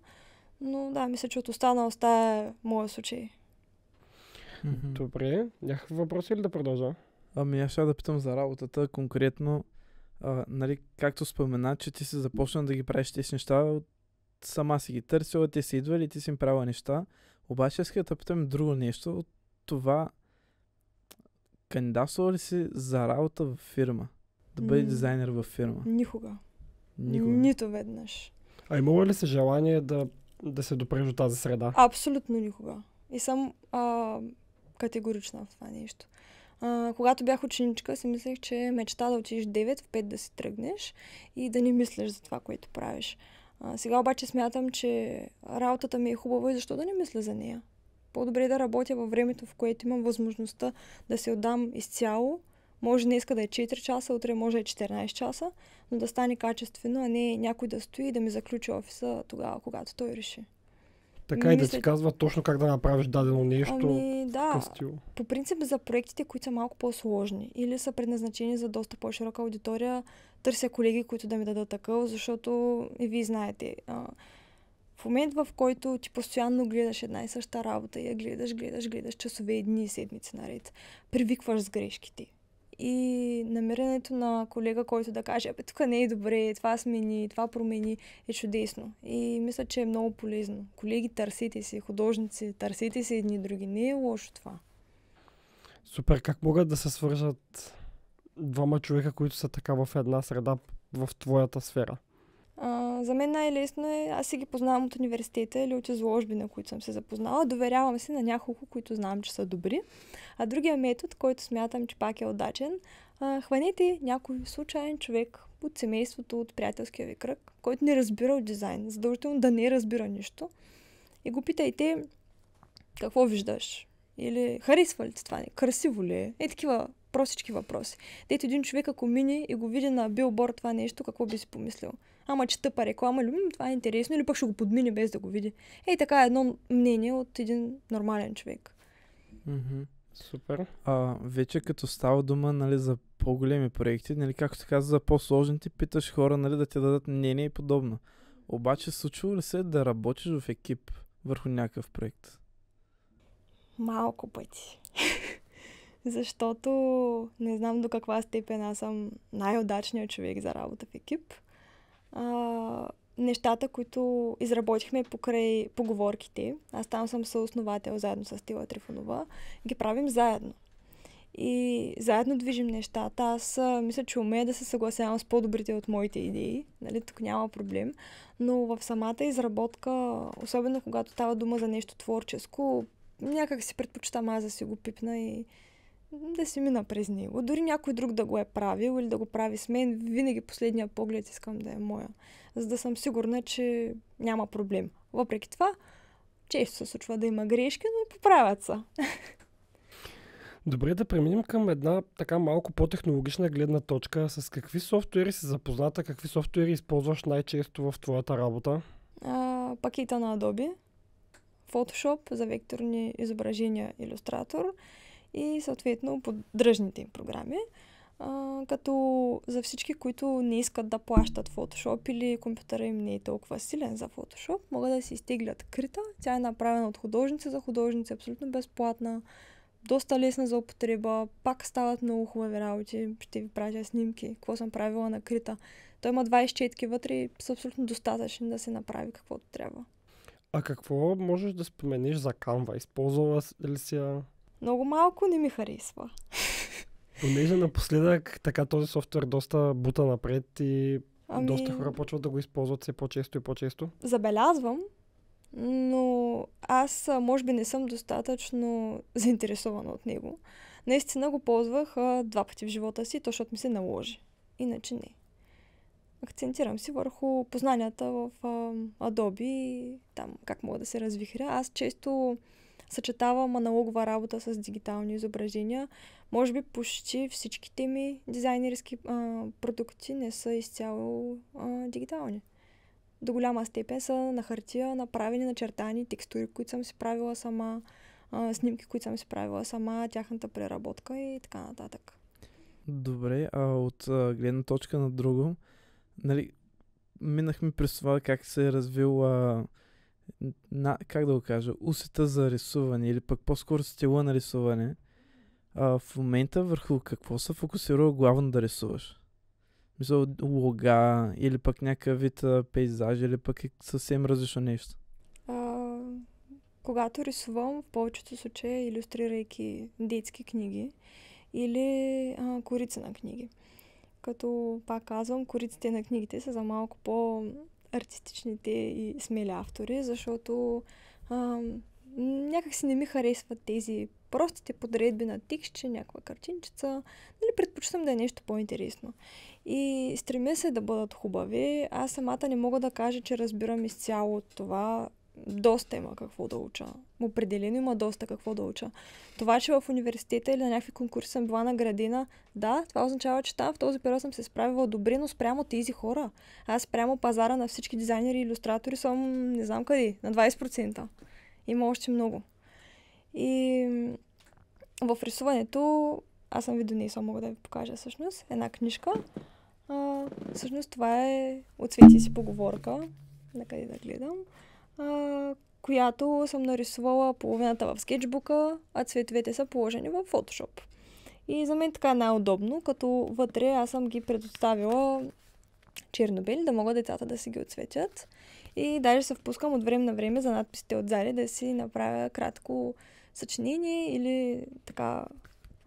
Но да, мисля, че от уста на уста е моя случай. Добре. Някакви въпроси ли да продължа? Аз ще да питам за работата. Конкретно, нали, както спомена, че ти си започна да ги правиш тези неща, сама си ги търсила, те си идвали и ти си им правила неща. Обаче искам да питам друго нещо. От това, кандидатствала ли си за работа в фирма? Да бъде дизайнер във фирма? Никога. Нито веднъж. А имала ли си желание да се допреш до тази среда? Абсолютно никога. И съм категорична в това нещо. Когато бях ученичка, си мислех, че е мечта да отидеш 9, в 5 да си тръгнеш и да не мислиш за това, което правиш. Сега обаче смятам, че работата ми е хубава и защо да не мисля за нея? По-добре е да работя във времето, в което имам възможността да се отдам изцяло. Може днеска да е 4 часа, утре може да е 14 часа, но да стане качествено, а не някой да стои и да ми заключи офиса тогава, когато той реши. Така и да ти казва точно как да направиш дадено нещо. Да, по принцип за проектите, които са малко по-сложни или са предназначени за доста по-широка аудитория, търся колеги, които да ми дадат такъв, защото и вие знаете, в момент, в който ти постоянно гледаш една и съща работа и я гледаш часове и дни и седмици наред, привикваш с грешките. И намирането на колега, който да каже, тук не е добре, това смени, това промени, е чудесно. И мисля, че е много полезно. Колеги, търсете си, художници, търсете си едни други. Не е лошо това. Супер. Как могат да се свържат двама човека, които са така в една среда в твоята сфера? За мен най-лесно е, аз си ги познавам от университета или от изложби, на които съм се запознала. Доверявам се на няколко, които знам, че са добри. А другия метод, който смятам, че пак е удачен, хванете някой случайен човек от семейството, от приятелския ви кръг, който не разбира от дизайн, задължително да не разбира нищо. И го питайте какво виждаш. Или харесва ли ти това? Красиво ли е? Такива простички въпроси. Дето един човек, ако мине и го види на билборд това нещо, какво би си помислил? Ама че тъпа реклама, това е интересно, или пък ще го подмине без да го види. Така едно мнение от един нормален човек. Супер. Вече като става дума, нали, за по-големи проекти, нали, както се казва, за по-сложните, питаш хора, нали, да ти дадат мнение и подобно. Обаче случва ли се да работиш в екип върху някакъв проект? Малко пъти. Защото не знам до каква степен аз съм най-удачният човек за работа в екип. Нещата, които изработихме покрай поговорките, аз там съм съосновател заедно с Тила Трифонова, ги правим заедно. И заедно движим нещата. Аз мисля, че умея да се съгласявам с по-добрите от моите идеи. Нали, тук няма проблем. Но в самата изработка, особено когато става дума за нещо творческо, някак си предпочитам аз да си го пипна и да си мина през него. Дори някой друг да го е правил или да го прави с мен, винаги последния поглед искам да е моя. За да съм сигурна, че няма проблем. Въпреки това, често се случва да има грешки, но поправят се. Добре, да преминем към една така малко по-технологична гледна точка. С какви софтуери си запозната, какви софтуери използваш най-често в твоята работа? Пакета на Adobe, Photoshop за векторни изображения, Illustrator и съответно поддръжните им програми. Като за всички, които не искат да плащат Photoshop или компютъра им не е толкова силен за Photoshop, могат да си изтеглят Крита. Тя е направена от художници за художници, абсолютно безплатна, доста лесна за употреба, пак стават много хубави работи. Ще ви пратя снимки, какво съм правила на Крита. Той има 20 четки вътре и са абсолютно достатъчни да се направи каквото трябва. А какво можеш да споменеш за Canva? Използвала ли си я? Много малко не ми харесва. Понеже напоследък така този софтуер доста бута напред и доста хора почват да го използват все по-често и по-често. Забелязвам, но аз може би не съм достатъчно заинтересована от него. Наистина го ползвах 2 пъти в живота си, то защото ми се наложи. Иначе не. Акцентирам си върху познанията в Adobe и там как мога да се развихря. Аз често съчетавам аналогова работа с дигитални изображения. Може би почти всичките ми дизайнерски продукти не са изцяло дигитални. До голяма степен са на хартия, направени, начертани текстури, които съм си правила сама, снимки, които съм си правила сама, тяхната преработка и така нататък. Добре, от гледна точка на друго, нали, минахме през това как се е развил как да го кажа, усета за рисуване или пък по-скоро стила на рисуване. В момента върху какво се фокусира главно да рисуваш? Мисля, лога или пък някакъв вид пейзаж или пък е съвсем различно нещо? Когато рисувам, в повечето случаи илюстрирайки детски книги или корици на книги. Като пак казвам, кориците на книгите са за малко по-артистичните и смели автори, защото някак си не ми харесват тези простите подредби на текстче, някаква картинчица. Нали, предпочитам да е нещо по-интересно. И стремя се да бъдат хубави. Аз самата не мога да кажа, че разбирам изцяло от това. Доста има какво да уча. Определено има доста какво да уча. Това, че в университета или на някакви конкурси съм била наградена, да, това означава, че там в този период съм се справила добре, но спрямо тези хора. Аз спрямо пазара на всички дизайнери и илюстратори съм не знам къде, на 20%. Има още много. И в рисуването аз съм ви донесла, мога да ви покажа всъщност една книжка. Всъщност това е от Свети си поговорка. Накъде да гледам. Която съм нарисувала половината в скетчбука, а цветовете са положени в Photoshop. И за мен така е най-удобно, като вътре аз съм ги предоставила черно-бели, да могат децата да си ги отцветят. И даже се впускам от време на време за надписите отзади да си направя кратко съчинение или така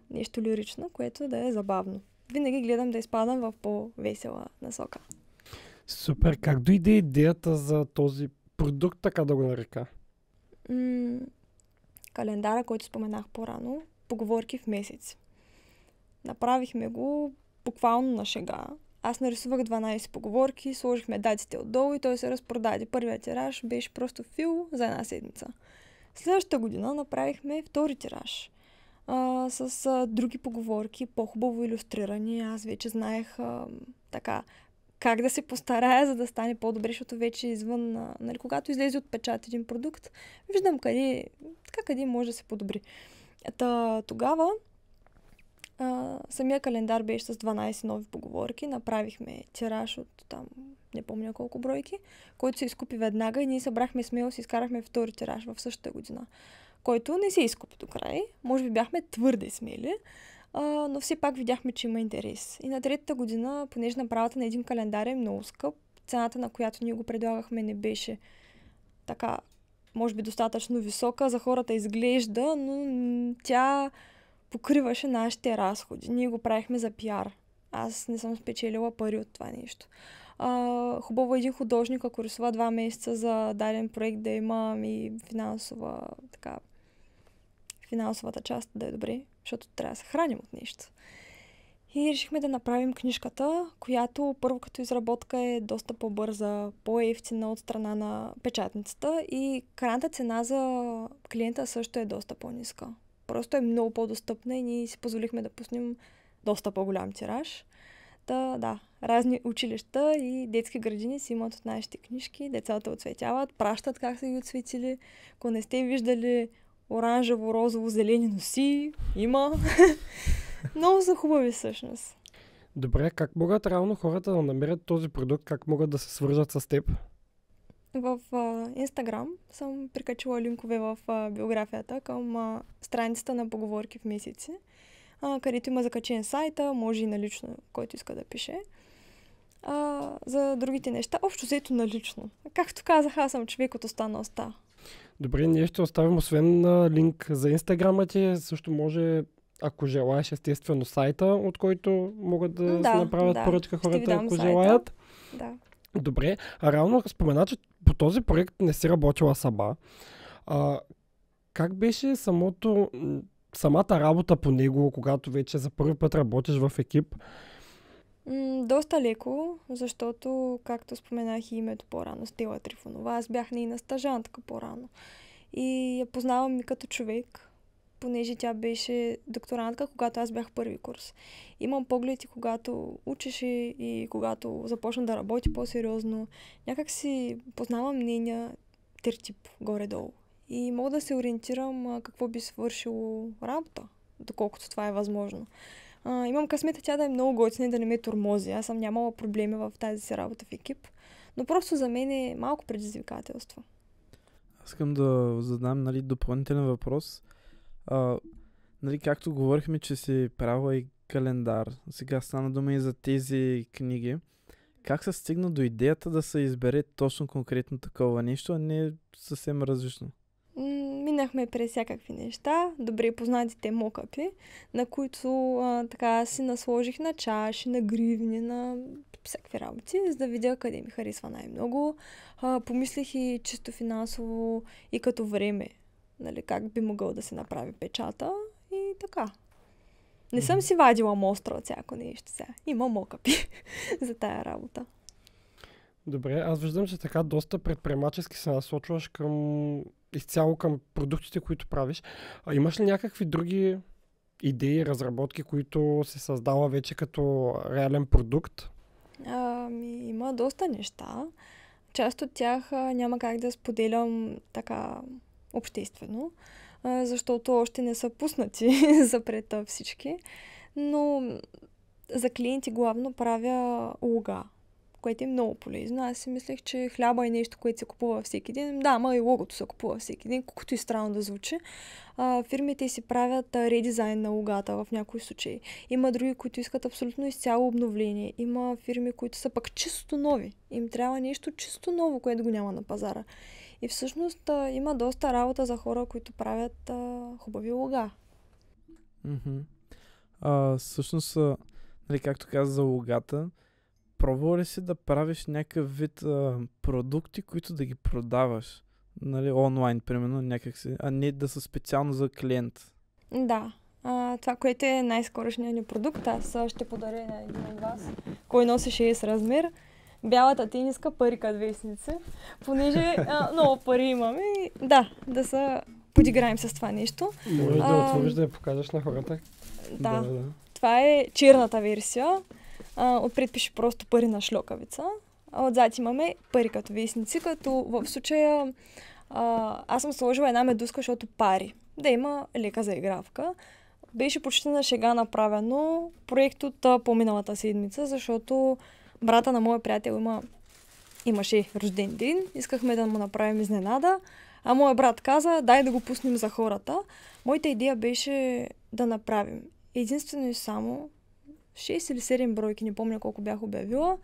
нещо лирично, което да е забавно. Винаги гледам да изпадам в по-весела насока. Супер! Как дойде идеята за този продукт, така да го нарека? Календара, който споменах по-рано, поговорки в месец. Направихме го буквално на шега. Аз нарисувах 12 поговорки, сложихме датите отдолу и той се разпродаде. Първият тираж беше просто фил за една седмица. Следващата година направихме втори тираж. с други поговорки, по-хубаво илюстрирани. Аз вече знаех така как да се постарая, за да стане по-добре, защото вече извън, нали, когато излезе от печат един продукт, виждам къде може да се подобри. Тогава самия календар беше с 12 нови поговорки. Направихме тираж от там, не помня колко бройки, който се изкупи веднага и ние събрахме смелост и изкарахме втори тираж в същата година, който не се изкупи до край. Може би бяхме твърде смели, но все пак видяхме, че има интерес. И на третата година, понеже направата на един календар е много скъп, цената, на която ние го предлагахме, не беше така, може би достатъчно висока. За хората изглежда, но тя покриваше нашите разходи. Ние го правихме за пиар. Аз не съм спечелила пари от това нещо. Хубаво един художник, ако рисува 2 месеца за даден проект, да има и финансовата част да е добре, защото трябва да се храним от нещо. И решихме да направим книжката, която първо като изработка е доста по-бърза, по-евтина от страна на печатницата и крайната цена за клиента също е доста по-ниска. Просто е много по-достъпна и ние си позволихме да пуснем доста по-голям тираж. Разни училища и детски градини си имат от нашите книжки, децата оцветяват, пращат как са ги отцветили. Ако не сте виждали оранжево, розово, зелени носи, има. Много са хубави всъщност. Добре, как могат реално хората да намерят този продукт, как могат да се свържат с теб? В Инстаграм съм прикачила линкове в биографията към страницата на поговорки в месеци, където има закачен сайта, може и налично, който иска да пише. За другите неща, общо взето налично. Както казах, аз съм човек от уста на уста. Добре, ние ще оставим освен линк за Инстаграма ти, също може, ако желаеш, естествено сайта, от който могат да се направят поръчка хората, ако желаят. Да. Добре, реално спомена, че по този проект не си работила сама. Как беше самата работа по него, когато вече за първи път работиш в екип? Доста леко, защото, както споменах и името по-рано, Стела Трифонова, аз бях нейна стажантка по-рано. И я познавам и като човек, понеже тя беше докторантка, когато аз бях първи курс. Имам поглед и когато учеше и когато започна да работи по-сериозно. Някак си познавам нейния тертип горе-долу. И мога да се ориентирам какво би свършило работа, доколкото това е възможно. Имам късмета тя да е много готина и да не ме тормози. Аз съм нямала проблеми в тази си работа в екип. Но просто за мен е малко предизвикателство. Аз искам да задам допълнителен въпрос. Както говорихме, че си правила и календар. Сега стана дума и за тези книги. Как се стигна до идеята да се избере точно конкретно такова нещо, а не съвсем различно? Минахме през всякакви неща, добре познатите мокъпи, на които така си насложих на чаши, на гривни, на всякакви работи, за да видя къде ми харесва най-много. Помислих и чисто финансово и като време, как би могъл да се направи печата и така. Не съм си вадила мостра от всяко нещо сега. Има мокъпи за тая работа. Добре, аз виждам, че така доста предприемачески се насочваш изцяло към продуктите, които правиш. Имаш ли някакви други идеи, разработки, които си създала вече като реален продукт? Има доста неща. Част от тях няма как да споделям така обществено, защото още не са пуснати за пред всички. Но за клиенти главно правя лога, което е много полезно. Аз си мислех, че хляба е нещо, което се купува всеки ден. Да, ама и логото се купува всеки ден, колкото и странно да звучи. Фирмите си правят редизайн на логата в някои случаи. Има други, които искат абсолютно изцяло обновление. Има фирми, които са пък чисто нови. Им трябва нещо чисто ново, което го няма на пазара. И всъщност има доста работа за хора, които правят хубави лога. Всъщност, както каза за логата, пробвал ли си да правиш някакъв вид продукти, които да ги продаваш? Онлайн, примерно, някакси, а не да са специално за клиент? Да. Това, което е най-скорошният ни продукт, аз ще подаря на един от вас, кой носеше с размер. Бялата тениска, парика вестница, понеже много пари имаме. Да са подиграем с това нещо. Може да отвориш да я покажеш на хората. Да. Това е черната версия. Отпред пише просто пари на шлокавица. А отзад имаме пари като вестници, като в случая аз съм сложила една медузка, защото пари. Да има лека заигравка. Беше почти на шега направено проект от по-миналата седмица, защото брата на моя приятел имаше рожден ден. Искахме да му направим изненада, а моя брат каза, дай да го пуснем за хората. Моята идея беше да направим единствено и само 6 или 7 бройки, не помня колко бях обявила.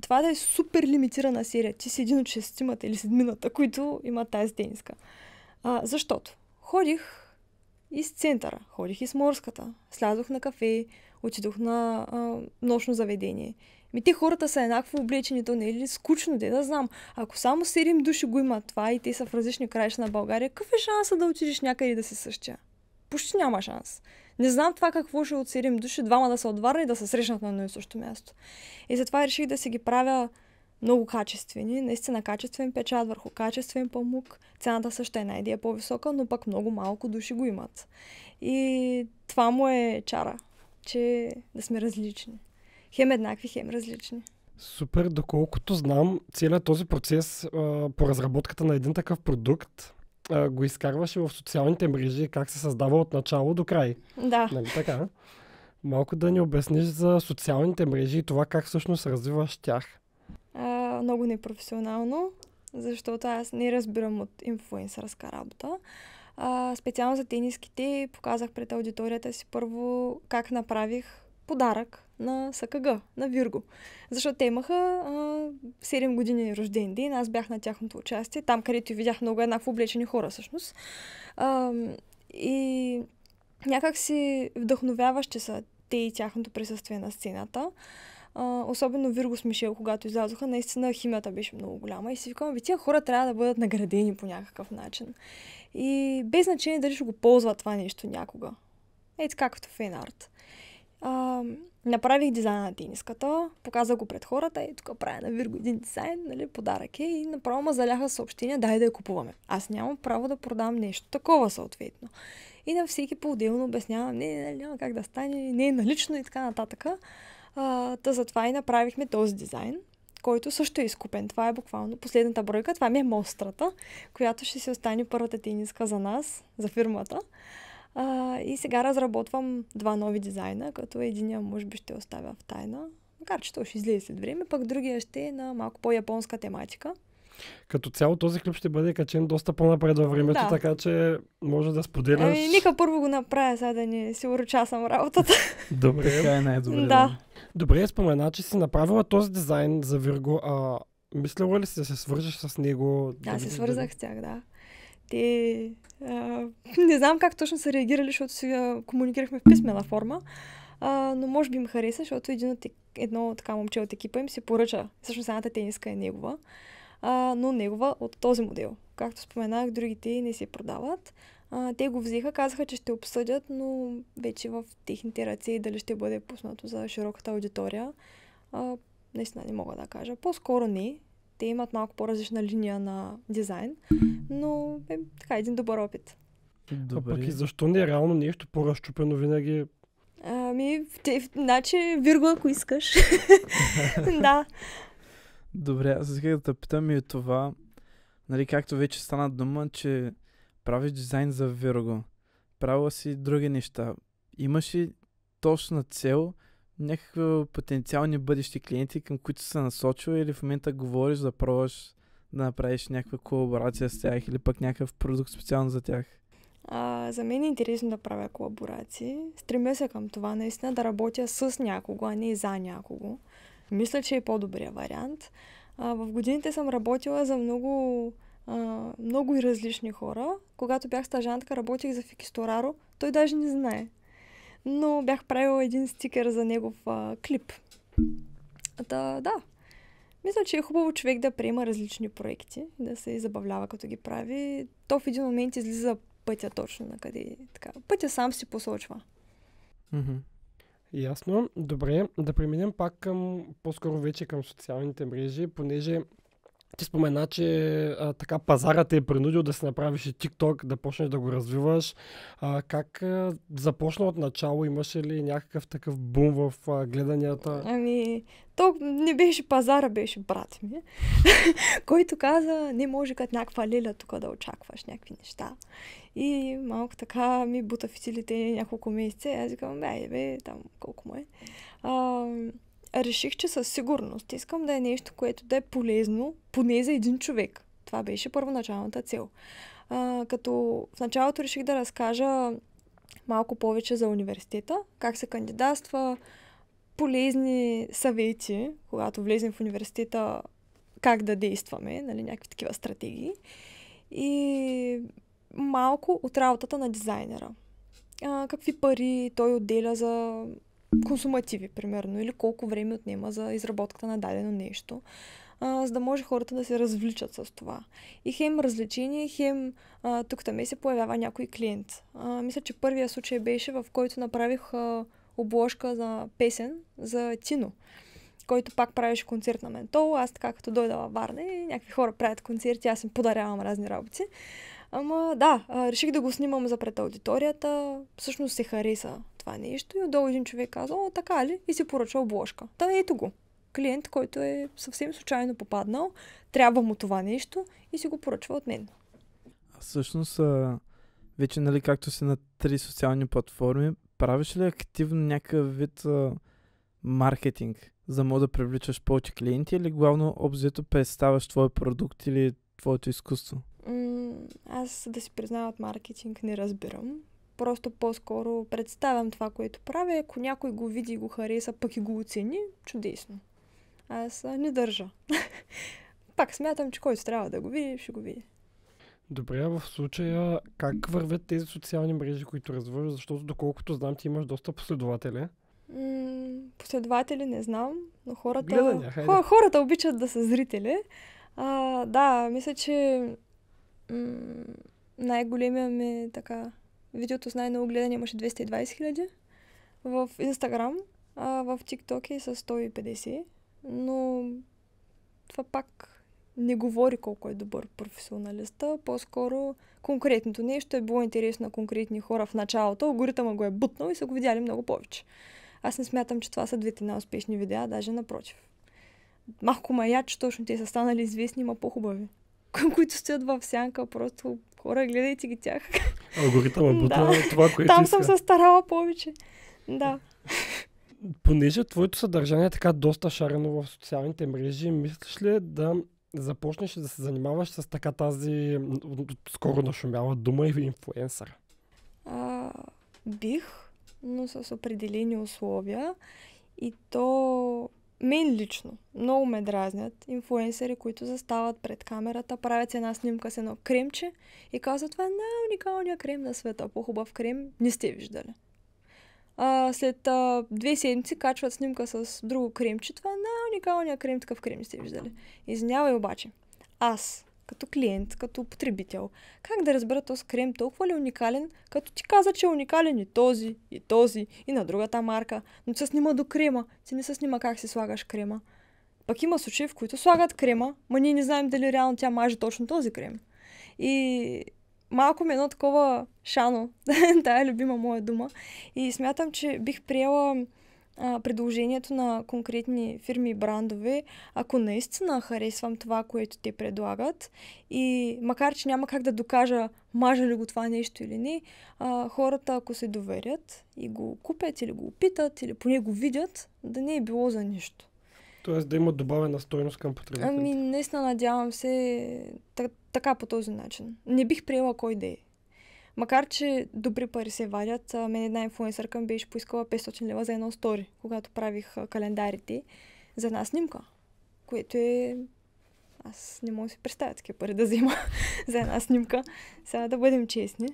Това да е супер лимитирана серия. Ти си един от 6 или 7, които имат тази тениска. Защото ходих из центъра, ходих из Морската, слязох на кафе, отидох на нощно заведение. Те хората са еднакво облечени, то не е ли скучно, да знам. Ако само 7 души го имат това и те са в различни краища на България, какъв е шанса да отидеш някъде да си същия? Почти няма шанс. Не знам това какво ще от 7 души, 2 да са от Варна и да се срещнат на едно и също място. И затова реших да си ги правя много качествени, наистина качествен печат върху качествен памук. Цената също е една идея по-висока, но пък много малко души го имат. И това му е чара, че да сме различни. Хем еднакви, хем различни. Супер, доколкото знам, целият този процес по разработката на един такъв продукт го изкарваше в социалните мрежи, как се създава от начало до край. Да. Нали така? Малко да ни обясниш за социалните мрежи и това как всъщност развиваш тях. Много непрофесионално, защото аз не разбирам от инфлуенсърска работа. Специално за тениските показах пред аудиторията си първо как направих подарък на СКГ, на Вирго. Защото те имаха 7 години рожден ден, аз бях на тяхното участие, там където видях много еднакво облечени хора всъщност. И някак си вдъхновяващи са те и тяхното присъствие на сцената. Особено Вирго с Мишел, когато излязоха, наистина химията беше много голяма и си викам, тия хора трябва да бъдат наградени по някакъв начин. И без значение дали ще го ползват това нещо някога. Ето както фейн-арт. Направих дизайна на тениската, показах го пред хората и тук правя на Вирго един дизайн, нали, подарък е и направо ме заляха съобщения, дай да я купуваме. Аз нямам право да продам нещо такова съответно. И на всеки по-отделно обяснявам, няма как да стане, не е налично и така нататък. Затова и направихме този дизайн, който също е изкупен. Това е буквално последната бройка. Това ми е мострата, която ще си остане първата тениска за нас, за фирмата. И сега разработвам 2 нови дизайна, като единия може би ще оставя в тайна, макар че то ще излезе след време, пък другия ще е на малко по-японска тематика. Като цяло този клип ще бъде качен доста по-напред във времето, да. Така че може да споделяш. Нека първо го направя, сега да не си урочасам работата. Добре. Така е най-добре. Да. Добре, спомена, че си направила този дизайн за Вирго. Мислила ли си да се свържеш с него? Да, се свързах с тях, да. Те... не знам как точно са реагирали, защото сега комуникирахме в писмена форма, но може би им хареса, защото едно така момче от екипа им се поръча. Всъщност едната тениска е негова, но негова от този модел. Както споменах, другите не се продават. Те го взеха, казаха, че ще обсъдят, но вече в техните ръце и дали ще бъде пуснато за широката аудитория, наистина не мога да кажа. По-скоро не. Те имат малко по-различна линия на дизайн, но е така един добър опит. Добре. Пък и защо не е реално нещо по-разчупено винаги? Значи Вирго, ако искаш. Да. Добре, аз исках да те питам и това, нали, както вече стана дума, че правиш дизайн за Вирго. Правила си други неща. Имаш ли точна цел, някакви потенциални бъдещи клиенти, към които се насочва или в момента говориш да пробваш да направиш някаква колаборация с тях или пък някакъв продукт специално за тях? За мен е интересно да правя колаборации. Стремя се към това наистина да работя с някого, а не за някого. Мисля, че е по-добрия вариант. В годините съм работила за много и различни хора. Когато бях стажантка, работих за Фики Стораро. Той даже не знае. Но бях правила един стикер за негов клип. Да. Мисля, че е хубаво човек да приема различни проекти, да се забавлява като ги прави. То в един момент излиза пътя точно на къде. Така. Пътя сам си посочва. Mm-hmm. Ясно. Добре, да преминем пак по-скоро вече към социалните мрежи, понеже Ти спомена, че така пазарът е принудил да се направиш и TikTok, да почнеш да го развиваш. Как започна от начало? Имаше ли някакъв такъв бум в гледанията? То не беше пазара, беше брат ми, който каза, не може като някаква леля тук да очакваш някакви неща. И малко така ми бута в силите няколко месеца. Аз викам, там колко му е. Реших, че със сигурност искам да е нещо, което да е полезно, поне за един човек. Това беше първоначалната цел. Като в началото реших да разкажа малко повече за университета, как се кандидатства, полезни съвети, когато влезем в университета, как да действаме, нали, някакви такива стратегии. И малко от работата на дизайнера. Какви пари той отделя за консумативи, примерно, или колко време отнема за изработката на дадено нещо, за да може хората да се развличат с това. И хем развлечение, хем тук-там се появява някой клиент. Мисля, че първия случай беше, в който направих обложка за песен за Тино, който пак правеше концерт на Ментол. Аз така като дойда във Варна и някакви хора правят концерти, аз им подарявам разни работи. Реших да го снимам за пред аудиторията. Всъщност се хареса това нещо и отдолу един човек каза, така ли? И си поръча обложка. Ето го. Клиент, който е съвсем случайно попаднал, трябва му това нещо и си го поръчва от мен. Всъщност, вече, нали, както си на 3 социални платформи, правиш ли активно някакъв вид маркетинг, за да привличаш повече клиенти или главно обзето представяш твой продукт или твоето изкуство? Аз да си призная от маркетинг не разбирам. Просто по-скоро представям това, което правя. Ако някой го види и го хареса, пък и го оцени, чудесно. Аз не държа. Пак смятам, че който трябва да го види, ще го види. Добре, в случая как вървят тези социални мрежи, които развържат? Защото доколкото знам, ти имаш доста последователи. Последователи не знам, но хората обичат да са зрители. Мисля, че най-големия ми видеото с най-много гледане имаше 220 хиляди в Инстаграм, в TikTok е с 150, но това пак не говори колко е добър професионалиста. По-скоро конкретното нещо е било интересно на конкретни хора в началото. Алгоритъма го е бутнал и са го видяли много повече. Аз не смятам, че това са двете най-успешни видеа, даже напротив. Малко маят, че точно те са станали известни, има по-хубави. Които стоят в сянка, просто хора, гледайте ги тях. Алгоритъма бутна това, което там съм се старала повече. Да. Понеже твоето съдържание е така доста шарено в социалните мрежи, мислиш ли да започнеш да се занимаваш с така тази скоро нашумяла дума и инфлуенсър? Бих, но с определени условия. И то мен лично много ме дразнят инфлуенсъри, които застават пред камерата, правят една снимка с едно кремче и казват, това е най-уникалният крем на света. По-хубав крем не сте виждали. След 2 седмици качват снимка с друго кремче. Това е най-уникалният крем, такъв крем не сте виждали. Извинявай обаче, аз, като клиент, като потребител, как да разбера този крем толкова ли уникален, като ти каза, че е уникален и този, и на другата марка, но се снима до крема. Ти не се снима как си слагаш крема. Пък има случаи, в които слагат крема, ма ние не знаем дали реално тя маже точно този крем. И малко ми едно такова шано, тая любима моя дума. И смятам, че бих приела предложението на конкретни фирми и брандове, ако наистина харесвам това, което те предлагат. И макар, че няма как да докажа мажа ли го това нещо или не, хората, ако се доверят и го купят или го опитат, или поне го видят, да не е било за нищо. Тоест да има добавена стойност към потребителите. Наистина надявам се така по този начин. Не бих приела кой да е. Макар, че добри пари се вадят, мен една инфлуенсърка ми беше поискала 500 лева за едно стори, когато правих календарите за една снимка, което е... Аз не мога да си представя такива пари да взема за една снимка. Сега да бъдем честни.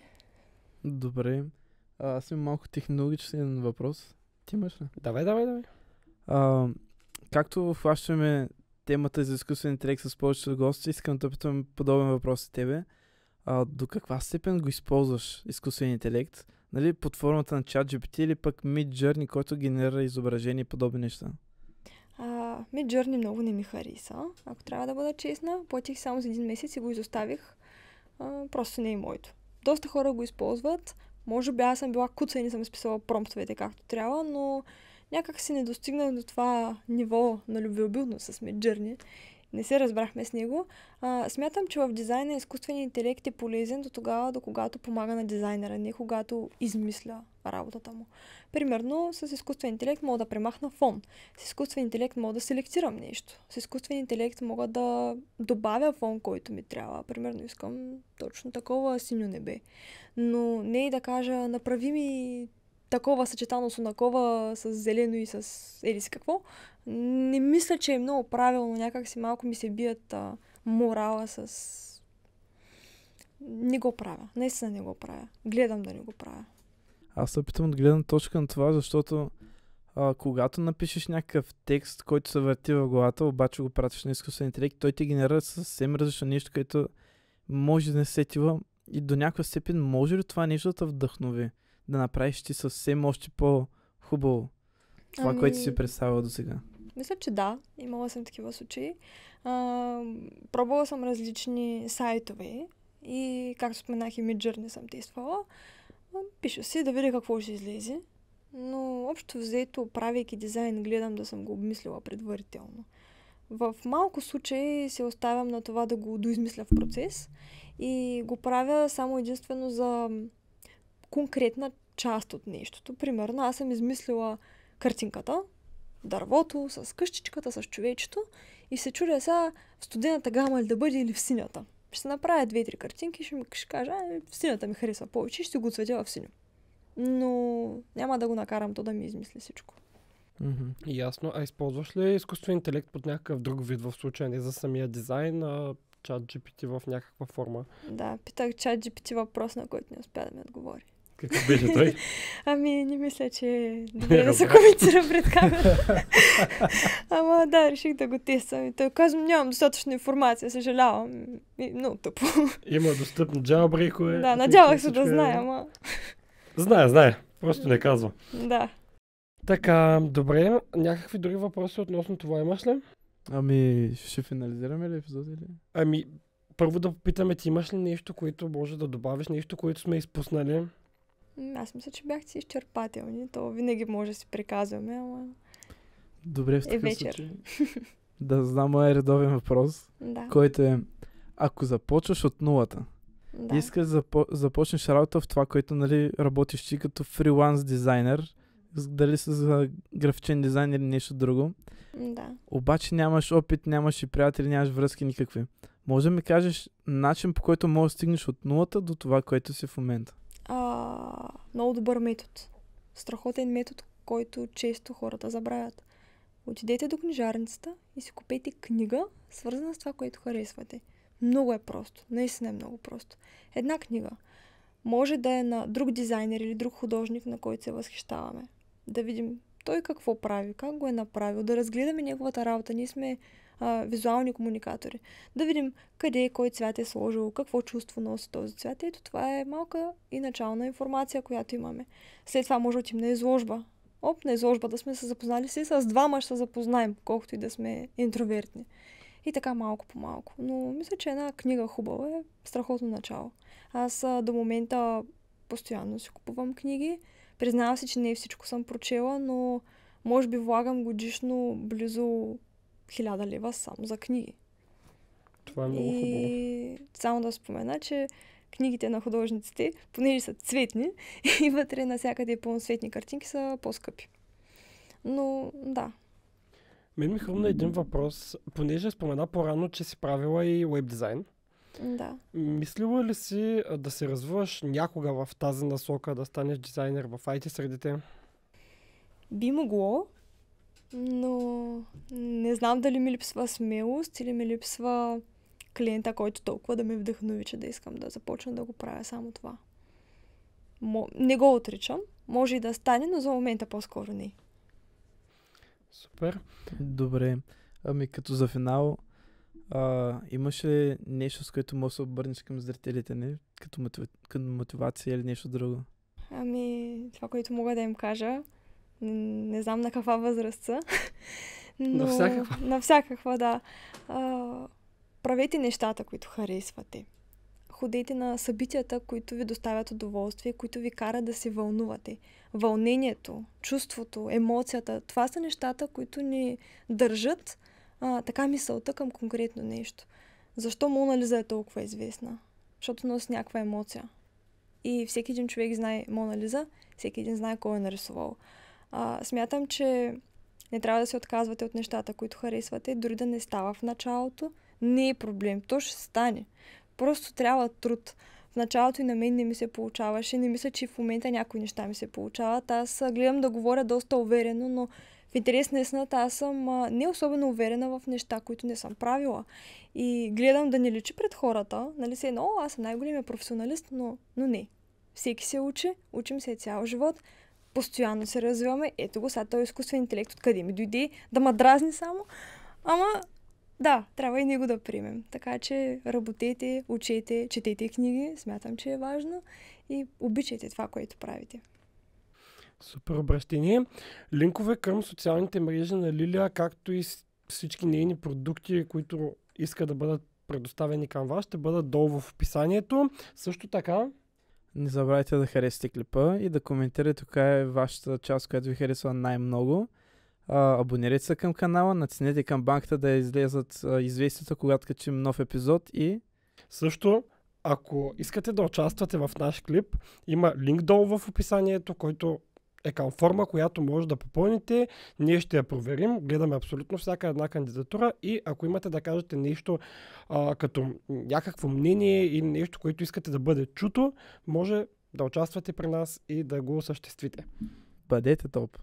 Добре. Аз имам малко технологичен въпрос. Ти имаш ли? Давай. Както хващаме темата за изкуствен интелект с повечето гости, искам да питам подобен въпрос от тебе. До каква степен го използваш изкуствен интелект? Нали, под формата на ChatGPT или пък Midjourney, който генерира изображения и подобни неща? Midjourney много не ми хареса. Ако трябва да бъда честна, платих само за 1 месец и го изоставих. Просто не е моето. Доста хора го използват. Може би аз съм била куца и не съм изписала промптовете както трябва, но някак си не достигнах до това ниво на любвеобилност с Midjourney. Не се разбрахме с него. Смятам, че в дизайна изкуственият интелект е полезен до тогава, до когато помага на дизайнера, не когато измисля работата му. Примерно, с изкуствен интелект мога да премахна фон. С изкуствен интелект мога да селектирам нещо. С изкуствен интелект мога да добавя фон, който ми трябва. Примерно, искам точно такова синьо небе. Но не и да кажа, направи ми такова съчетано с онакова, с зелено и с еди си какво. Не мисля, че е много правилно. Някак си малко ми се бият морала с... Не го правя. Наистина не го правя. Гледам да не го правя. Аз се опитам да гледам точка на това, защото когато напишеш някакъв текст, който се върти в главата, обаче го пратиш на изкуствен интелект, той ти генерира съвсем различно нещо, което може да не сетива и до някаква степен може ли това нещо да те вдъхнови? Да направиш ти съвсем още по-хубаво това, което си представила до сега? Мисля, че да. Имала съм такива случаи. Пробвала съм различни сайтове и, както споменах, и Midjourney съм тествала. Пиша си да видя какво ще излезе. Но общо взето, правейки дизайн, гледам да съм го обмислила предварително. В малко случаи се оставям на това да го доизмисля в процес и го правя само единствено за конкретна част от нещото. Примерно, аз съм измислила картинката, дървото, с къщичката, с човечето и се чудя сега в студената гама ли да бъде или в синята. Ще се направя 2-3 картинки и ще кажа, в синята ми харесва повече и ще го цветя в синьо. Но няма да го накарам то да ми измисли всичко. Ясно. А използваш ли изкуствен интелект под някакъв друг вид в случая, не за самия дизайн, а ChatGPT в някаква форма? Да, питах ChatGPT въпрос, на който не успя да ми отговори. Какъв беше той? Не мисля, че е добре да се коментира пред камера. Ама да, реших да го тествам. И той казвам, нямам достатъчно информация, съжалявам. Много тъпо. Има достъпни jailbreak-ове. Да, надявах се да знае, ама... Знае. Просто не казва. Да. Така, добре. Някакви други въпроси относно това имаш ли? Ще финализираме ли епизод или? Първо да попитаме, ти имаш ли нещо, което може да добавиш, нещо, което сме изпуснали? Аз мисля, че бяхте изчерпателни. То винаги може да си приказваме, ама... Добре, в такъв случай. Да знам моя редовен въпрос, който е, ако започваш от нулата, искаш да започнеш работа в това, което работиш ти като фриланс дизайнер, дали с графичен дизайн или нещо друго. Да. Обаче нямаш опит, нямаш и приятели, нямаш връзки никакви. Може да ми кажеш начин, по който можеш да стигнеш от нулата до това, което си в момента? Много добър метод. Страхотен метод, който често хората забравят. Отидете до книжарницата и си купете книга, свързана с това, което харесвате. Много е просто. Наистина е много просто. Една книга може да е на друг дизайнер или друг художник, на който се възхищаваме. Да видим той какво прави, как го е направил, да разгледаме неговата работа. Ние сме визуални комуникатори. Да видим къде, кой цвят е сложил, какво чувство носи този цвят. Ето това е малка и начална информация, която имаме. След това може да отим на изложба. На изложба да сме се запознали с двама, ще се запознаем, колкото и да сме интровертни. И така малко по малко. Но мисля, че една книга хубава е страхотно начало. Аз до момента постоянно си купувам книги. Признавам се, че не всичко съм прочела, но може би влагам годишно близо 1000 лева само за книги. Това е много хубаво. И само да спомена, че книгите на художниците, понеже са цветни и вътре навсякъде пълноцветни картинки, са по-скъпи. Но да. Мен ми хрумна един въпрос. Понеже спомена по-рано, че си правила и уеб дизайн. Да. Мислила ли си да се развиваш някога в тази насока, да станеш дизайнер в IT средите? Би могло, но не знам дали ми липсва смелост или ми липсва клиента, който толкова да ме вдъхнови, че да искам да започна да го правя само това. Не го отричам. Може и да стане, но за момента по-скоро не. Супер. Добре. Като за финал, имаш ли нещо, с което можеш да се обърнеш към зрителите ни, като мотивация или нещо друго? Това, което мога да им кажа, не знам на каква възраст са, Но, на всякаква, да. Правете нещата, които харесвате. Ходете на събитията, които ви доставят удоволствие, които ви карат да се вълнувате. Вълнението, чувството, емоцията, това са нещата, които ни държат така мисълта към конкретно нещо. Защо Мона Лиза е толкова известна? Защото носи някаква емоция. И всеки един човек знае Мона Лиза, всеки един знае кой е нарисувал. Смятам, че не трябва да се отказвате от нещата, които харесвате, дори да не става в началото. Не е проблем, то ще стане. Просто трябва труд. В началото и на мен не ми се получаваше. Не мисля, че в момента някои неща ми се получават. Аз гледам да говоря доста уверено, но в интерес на истината аз съм не особено уверена в неща, които не съм правила. И гледам да не личи пред хората. Нали се едно, аз съм най-големия професионалист, но не. Всеки се учи, учим се цял живот, постоянно се развиваме. Ето го, сега този изкуствен интелект откъде ми дойде да ме дразни само. Ама да, трябва и него да приемем. Така че работете, учете, четете книги, смятам, че е важно и обичайте това, което правите. Супер обращение. Линкове към социалните мрежи на Лилия, както и всички нейни продукти, които искат да бъдат предоставени към вас, ще бъдат долу в описанието. Също така, не забравяйте да харесате клипа и да коментирате коя е вашата част, която ви харесва най-много. Абонирайте се към канала, натиснете камбанката да излезат известията, когато качим нов епизод и... Също, ако искате да участвате в наш клип, има линк долу в описанието, който е към форма, която може да попълните. Ние ще я проверим, гледаме абсолютно всяка една кандидатура и ако имате да кажете нещо като някакво мнение или нещо, което искате да бъде чуто, може да участвате при нас и да го осъществите. Бъдете топ!